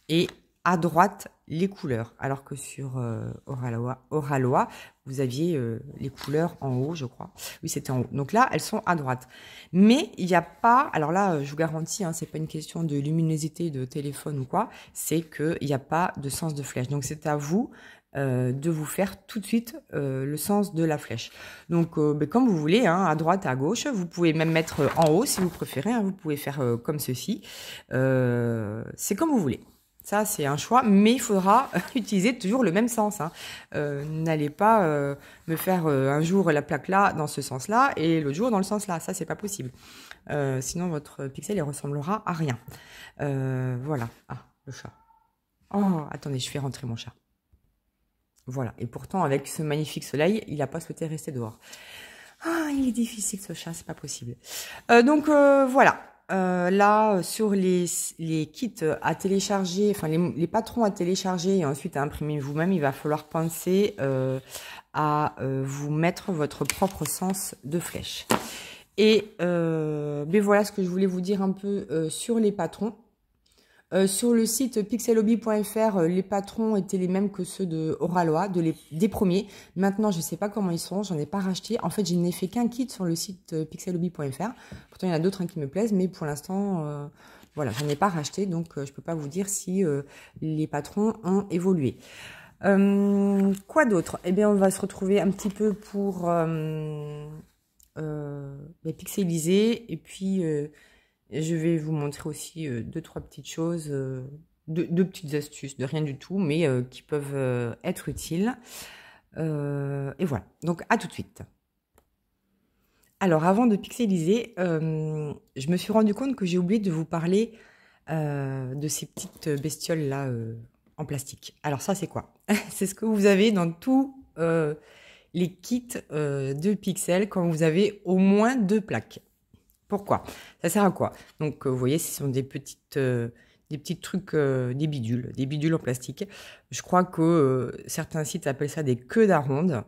et à droite les couleurs, alors que sur Oralois, vous aviez les couleurs en haut, je crois. Oui, c'était en haut. Donc là, elles sont à droite. Mais il n'y a pas, alors là, je vous garantis, hein, c'est pas une question de luminosité de téléphone ou quoi, c'est qu'il n'y a pas de sens de flèche. Donc c'est à vous de vous faire tout de suite le sens de la flèche. Donc comme vous voulez, hein, à droite, à gauche, vous pouvez même mettre en haut si vous préférez, hein, vous pouvez faire comme ceci. C'est comme vous voulez. Ça, c'est un choix, mais il faudra utiliser toujours le même sens. Hein. N'allez pas me faire un jour la plaque là, dans ce sens-là, et l'autre jour dans le sens là. Ça, c'est pas possible. Sinon, votre pixel, il ressemblera à rien. Voilà. Ah, le chat. Oh, attendez, je fais rentrer mon chat. Voilà. Et pourtant, avec ce magnifique soleil, il n'a pas souhaité rester dehors. Ah, il est difficile, ce chat, c'est pas possible. Donc, voilà. Là, sur les kits à télécharger, enfin les patrons à télécharger et ensuite à imprimer vous-même, il va falloir penser à vous mettre votre propre sens de flèche. Et ben voilà ce que je voulais vous dire un peu sur les patrons. Sur le site pixelhobby.fr, les patrons étaient les mêmes que ceux de Oralois, des premiers. Maintenant, je ne sais pas comment ils sont, j'en ai pas racheté. En fait, je n'ai fait qu'un kit sur le site pixelhobby.fr. Pourtant, il y en a d'autres qui me plaisent, mais pour l'instant, voilà, j'en ai pas racheté, donc je ne peux pas vous dire si les patrons ont évolué. Quoi d'autre? Eh bien, on va se retrouver un petit peu pour pixeliser et puis... je vais vous montrer aussi deux, trois petites choses, deux petites astuces, de rien du tout, mais qui peuvent être utiles. Et voilà, donc à tout de suite. Alors avant de pixeliser, je me suis rendu compte que j'ai oublié de vous parler de ces petites bestioles là en plastique. Alors ça c'est quoi? C'est ce que vous avez dans tous les kits de pixels quand vous avez au moins 2 plaques. Pourquoi? Ça sert à quoi? Donc, vous voyez, ce sont des petits trucs, des bidules en plastique. Je crois que certains sites appellent ça des queues d'aronde.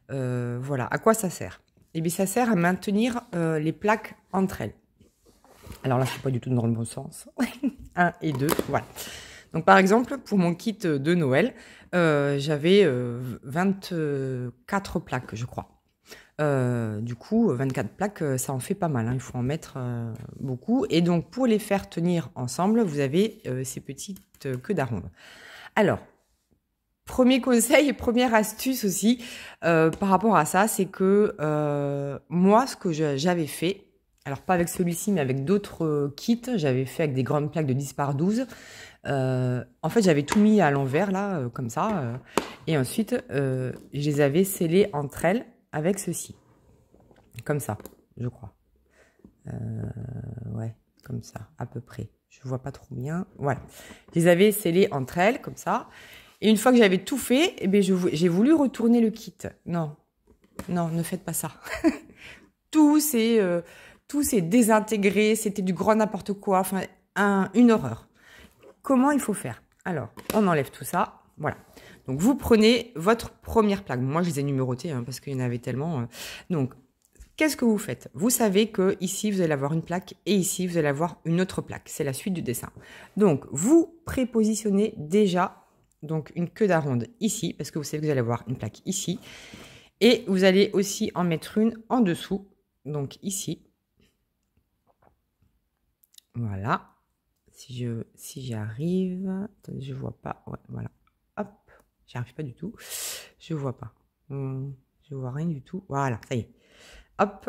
Voilà. À quoi ça sert? Eh bien, ça sert à maintenir les plaques entre elles. Alors là, je suis pas du tout dans le bon sens. 1 et 2, voilà. Donc, par exemple, pour mon kit de Noël, j'avais 24 plaques, je crois. Du coup, 24 plaques, ça en fait pas mal, hein. Il faut en mettre beaucoup. Et donc, pour les faire tenir ensemble, vous avez ces petites queues d'aronde. Alors, premier conseil et première astuce aussi par rapport à ça, c'est que moi, ce que j'avais fait, alors pas avec celui-ci, mais avec d'autres kits, j'avais fait avec des grandes plaques de 10 par 12. En fait, j'avais tout mis à l'envers, là, comme ça. Et ensuite, je les avais scellées entre elles avec ceci. Comme ça, je crois. Ouais, comme ça, à peu près. Je vois pas trop bien. Voilà. Je les avais scellées entre elles, comme ça. Et une fois que j'avais tout fait, eh bien, j'ai voulu retourner le kit. Non, non, ne faites pas ça. Tout s'est désintégré. C'était du grand n'importe quoi. Enfin, une horreur. Comment il faut faire? Alors, on enlève tout ça. Voilà. Donc, vous prenez votre première plaque. Moi, je les ai numérotées hein, parce qu'il y en avait tellement. Donc, qu'est-ce que vous faites? Vous savez que ici, vous allez avoir une plaque et ici, vous allez avoir une autre plaque. C'est la suite du dessin. Donc, vous prépositionnez déjà donc une queue d'aronde ici parce que vous savez que vous allez avoir une plaque ici. Et vous allez aussi en mettre une en dessous. Donc, ici. Voilà. Si j'y arrive. Attendez, je vois pas. Ouais, voilà. Hop. J'y arrive pas du tout. Je vois pas. Je vois rien du tout. Voilà, ça y est. Hop.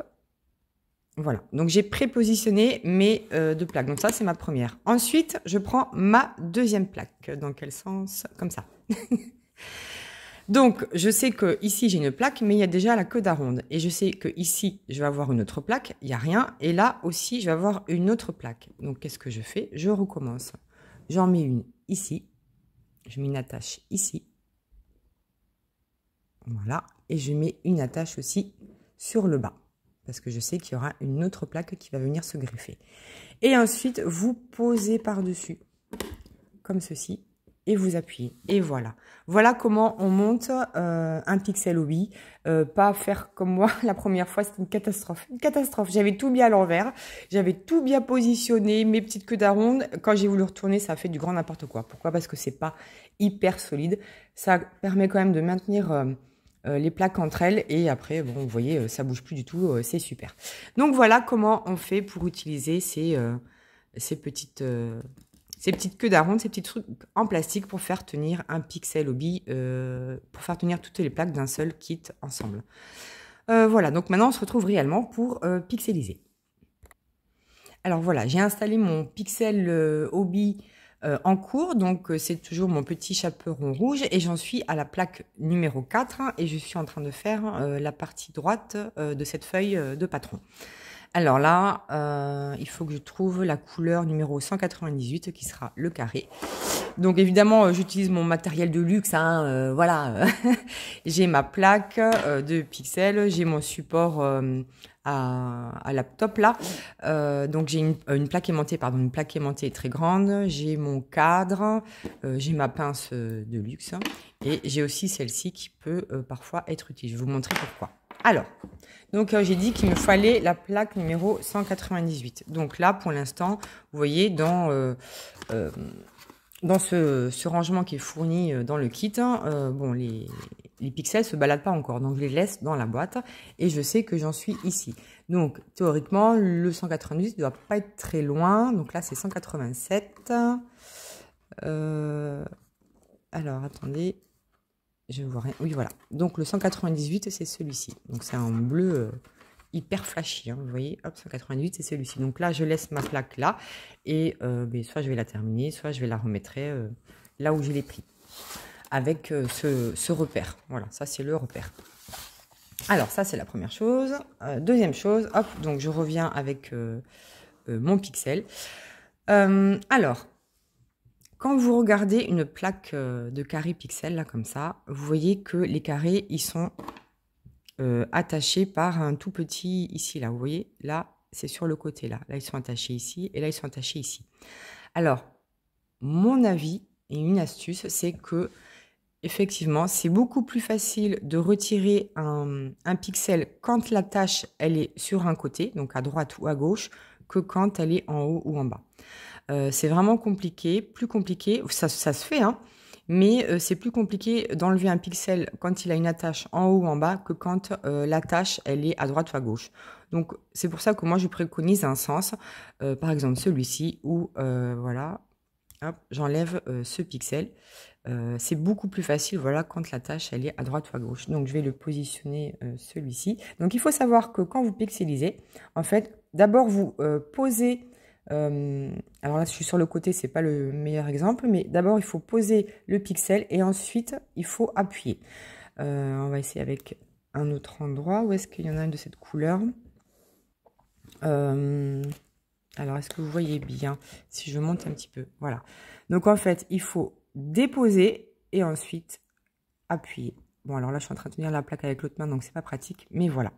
Voilà. Donc, j'ai prépositionné mes 2 plaques. Donc, ça, c'est ma première. Ensuite, je prends ma deuxième plaque. Dans quel sens? Comme ça. Donc, je sais que ici j'ai une plaque, mais il y a déjà la queue d'aronde. Et je sais que ici, je vais avoir une autre plaque, il n'y a rien. Et là aussi, je vais avoir une autre plaque. Donc, qu'est-ce que je fais? Je recommence. J'en mets une ici. Je mets une attache ici. Voilà. Et je mets une attache aussi sur le bas. Parce que je sais qu'il y aura une autre plaque qui va venir se greffer. Et ensuite, vous posez par-dessus, comme ceci. Et vous appuyez. Et voilà. Voilà comment on monte un pixel hobby. Pas faire comme moi la première fois, c'était une catastrophe. Une catastrophe. J'avais tout bien à l'envers. J'avais tout bien positionné, mes petites queues d'aronde. Quand j'ai voulu retourner, ça a fait du grand n'importe quoi. Pourquoi? Parce que c'est pas hyper solide. Ça permet quand même de maintenir les plaques entre elles. Et après, bon, vous voyez, ça bouge plus du tout. C'est super. Donc voilà comment on fait pour utiliser ces petites queues d'aronde, ces petits trucs en plastique pour faire tenir un pixel hobby, pour faire tenir toutes les plaques d'un seul kit ensemble. Voilà, donc maintenant on se retrouve réellement pour pixeliser. Alors voilà, j'ai installé mon pixel hobby en cours, donc c'est toujours mon petit chaperon rouge et j'en suis à la plaque numéro 4 et je suis en train de faire la partie droite de cette feuille de patron. Alors là, il faut que je trouve la couleur numéro 198 qui sera le carré. Donc évidemment, j'utilise mon matériel de luxe, hein, voilà. J'ai ma plaque de pixels, j'ai mon support à laptop là. Donc j'ai une plaque aimantée, pardon, une plaque aimantée très grande. J'ai mon cadre, j'ai ma pince de luxe et j'ai aussi celle-ci qui peut parfois être utile. Je vais vous montrer pourquoi. Alors, donc j'ai dit qu'il me fallait la plaque numéro 198. Donc là, pour l'instant, vous voyez, dans ce rangement qui est fourni dans le kit, bon, les pixels se baladent pas encore. Donc je les laisse dans la boîte et je sais que j'en suis ici. Donc théoriquement, le 198 ne doit pas être très loin. Donc là, c'est 187. Alors, attendez. Je vois rien. Oui, voilà. Donc, le 198, c'est celui-ci. Donc, c'est un bleu hyper flashy. Hein, vous voyez, hop, 198, c'est celui-ci. Donc là, je laisse ma plaque là. Et soit je vais la terminer, soit je vais la remettre là où je l'ai pris. Avec ce repère. Voilà, ça, c'est le repère. Alors, ça, c'est la première chose. Deuxième chose, hop, donc je reviens avec mon pixel. Alors, quand vous regardez une plaque de carré pixel, là, comme ça, vous voyez que les carrés, ils sont attachés par un tout petit ici, là. Vous voyez, là, c'est sur le côté, là. Là, ils sont attachés ici et là, ils sont attachés ici. Alors, mon avis et une astuce, c'est que, effectivement, c'est beaucoup plus facile de retirer un pixel quand la tâche, elle est sur un côté, donc à droite ou à gauche, que quand elle est en haut ou en bas. C'est vraiment compliqué, plus compliqué, ça se fait, hein, mais c'est plus compliqué d'enlever un pixel quand il a une attache en haut ou en bas que quand l'attache, elle est à droite ou à gauche. Donc, c'est pour ça que moi, je préconise un sens, par exemple celui-ci, où, voilà, hop, j'enlève ce pixel. C'est beaucoup plus facile, voilà, quand la tâche, elle est à droite ou à gauche. Donc, je vais le positionner celui-ci. Donc, il faut savoir que quand vous pixelisez, en fait, d'abord, vous posez... alors là, je suis sur le côté, c'est pas le meilleur exemple, mais d'abord, il faut poser le pixel et ensuite, il faut appuyer. On va essayer avec un autre endroit. Où est-ce qu'il y en a une de cette couleur? Alors, est-ce que vous voyez bien? Si je monte un petit peu, voilà. Donc, en fait, il faut déposer et ensuite appuyer. Bon, alors là, je suis en train de tenir la plaque avec l'autre main, donc c'est pas pratique, mais voilà.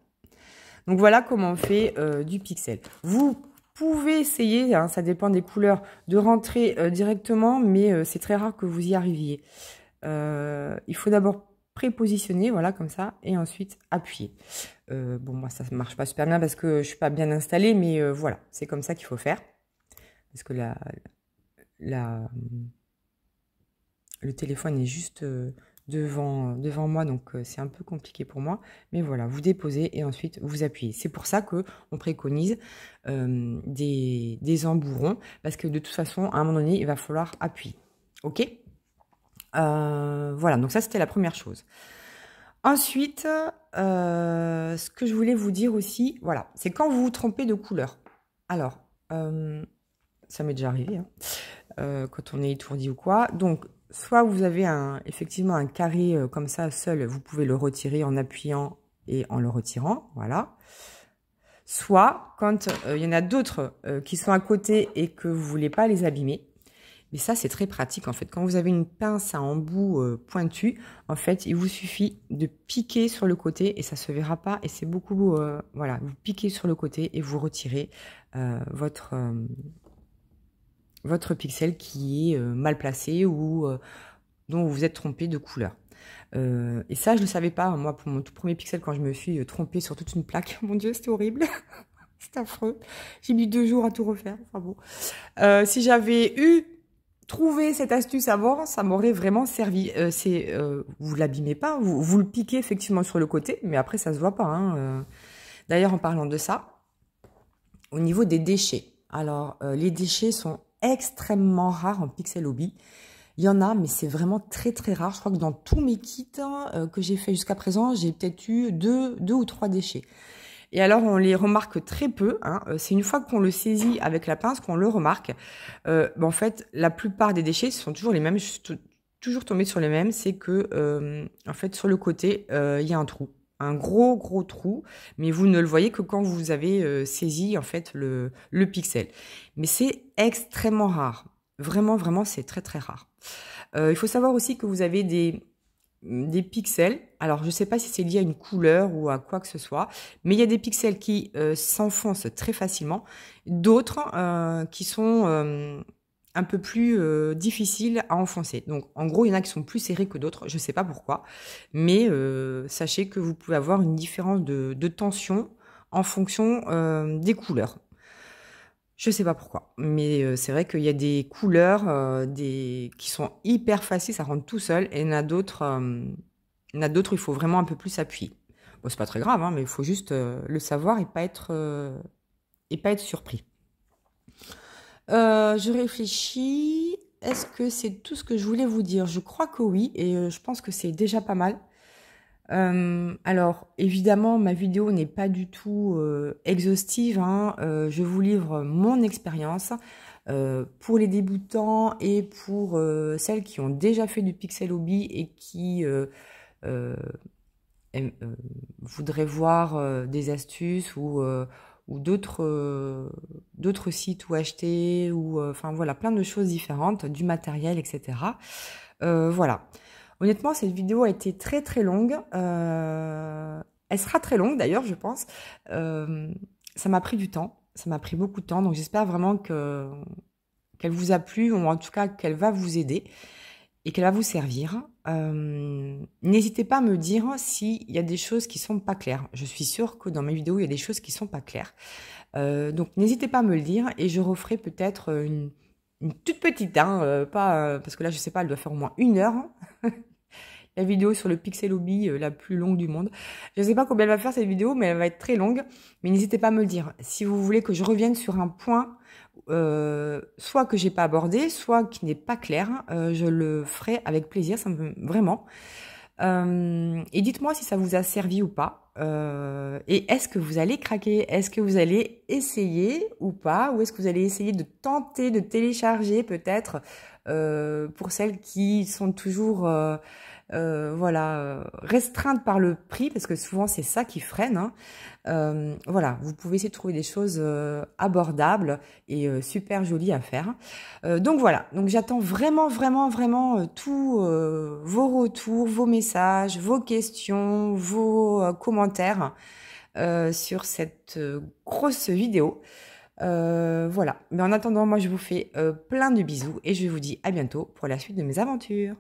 Donc, voilà comment on fait du pixel. Vous pouvez essayer, hein, ça dépend des couleurs, de rentrer directement, mais c'est très rare que vous y arriviez. Il faut d'abord prépositionner, voilà, comme ça, et ensuite appuyer. Bon, moi, ça ne marche pas super bien parce que je suis pas bien installée, mais voilà, c'est comme ça qu'il faut faire. Parce que le téléphone est juste devant moi, donc c'est un peu compliqué pour moi. Mais voilà, vous déposez et ensuite vous appuyez. C'est pour ça qu'on préconise des embourrons, parce que de toute façon, à un moment donné, il va falloir appuyer. Ok? Voilà, donc ça, c'était la première chose. Ensuite, ce que je voulais vous dire aussi, voilà, c'est quand vous vous trompez de couleur. Alors, ça m'est déjà arrivé, hein, quand on est étourdi ou quoi. Donc, soit vous avez effectivement un carré comme ça seul, vous pouvez le retirer en appuyant et en le retirant, voilà. Soit quand il y en a d'autres qui sont à côté et que vous voulez pas les abîmer. Mais ça, c'est très pratique en fait. Quand vous avez une pince à embout pointu, en fait, il vous suffit de piquer sur le côté et ça se verra pas. Et c'est beaucoup, voilà, vous piquez sur le côté et vous retirez votre pixel qui est mal placé ou dont vous vous êtes trompé de couleur. Et ça, je ne le savais pas, moi, pour mon tout premier pixel, quand je me suis trompée sur toute une plaque. Mon Dieu, c'était horrible. C'est affreux. J'ai mis 2 jours à tout refaire. Enfin bon. Si j'avais trouvé cette astuce avant, ça m'aurait vraiment servi. Vous l'abîmez pas, vous le piquez effectivement sur le côté, mais après, ça se voit pas. Hein. D'ailleurs, en parlant de ça, au niveau des déchets. Alors, les déchets sont extrêmement rares en Pixel Hobby. Il y en a, mais c'est vraiment très très rare. Je crois que dans tous mes kits que j'ai fait jusqu'à présent, j'ai peut-être eu deux ou 3 déchets. Et alors, on les remarque très peu. Hein. C'est une fois qu'on le saisit avec la pince qu'on le remarque. En fait, la plupart des déchets sont toujours les mêmes. Je suis toujours tombée sur les mêmes. C'est que, en fait, sur le côté, il y a un trou. Un gros trou. Mais vous ne le voyez que quand vous avez saisi, en fait, le pixel. Mais c'est extrêmement rare. Vraiment, c'est très très rare. Il faut savoir aussi que vous avez des pixels. Alors, je ne sais pas si c'est lié à une couleur ou à quoi que ce soit, mais il y a des pixels qui s'enfoncent très facilement, d'autres qui sont un peu plus difficiles à enfoncer. Donc, en gros, il y en a qui sont plus serrés que d'autres, je ne sais pas pourquoi, mais sachez que vous pouvez avoir une différence de tension en fonction des couleurs. Je sais pas pourquoi, mais c'est vrai qu'il y a des couleurs qui sont hyper faciles, ça rentre tout seul, et il y en a d'autres où il faut vraiment un peu plus appuyer. Bon, c'est pas très grave, hein, mais il faut juste le savoir et pas être surpris. Je réfléchis. Est-ce que c'est tout ce que je voulais vous dire? Je crois que oui, et je pense que c'est déjà pas mal. Alors, évidemment, ma vidéo n'est pas du tout exhaustive. Hein. Je vous livre mon expérience pour les débutants et pour celles qui ont déjà fait du Pixel Hobby et qui voudraient voir des astuces ou d'autres sites où acheter ou enfin voilà, plein de choses différentes, du matériel, etc. Voilà. Honnêtement, cette vidéo a été très très longue. Elle sera très longue d'ailleurs, je pense. Ça m'a pris du temps. Ça m'a pris beaucoup de temps. Donc j'espère vraiment qu'elle vous a plu, ou en tout cas qu'elle va vous aider et qu'elle va vous servir. N'hésitez pas à me dire s'il y a des choses qui sont pas claires. Je suis sûre que dans mes vidéos, il y a des choses qui sont pas claires. Donc n'hésitez pas à me le dire et je referai peut-être une toute petite, hein, pas parce que là je sais pas, elle doit faire au moins 1 heure. La vidéo sur le Pixel Hobby la plus longue du monde. Je ne sais pas combien elle va faire cette vidéo, mais elle va être très longue. Mais n'hésitez pas à me le dire. Si vous voulez que je revienne sur un point, soit que j'ai pas abordé, soit qui n'est pas clair, je le ferai avec plaisir. Ça me vraiment. Et dites-moi si ça vous a servi ou pas. Et est-ce que vous allez craquer? Est-ce que vous allez essayer ou pas? Ou est-ce que vous allez essayer de tenter de télécharger peut-être pour celles qui sont toujours restreintes par le prix, parce que souvent c'est ça qui freine. Hein. Voilà, vous pouvez essayer de trouver des choses abordables et super jolies à faire. Donc voilà, donc j'attends vraiment tous vos retours, vos messages, vos questions, vos commentaires sur cette grosse vidéo. Voilà, mais en attendant, moi je vous fais plein de bisous et je vous dis à bientôt pour la suite de mes aventures.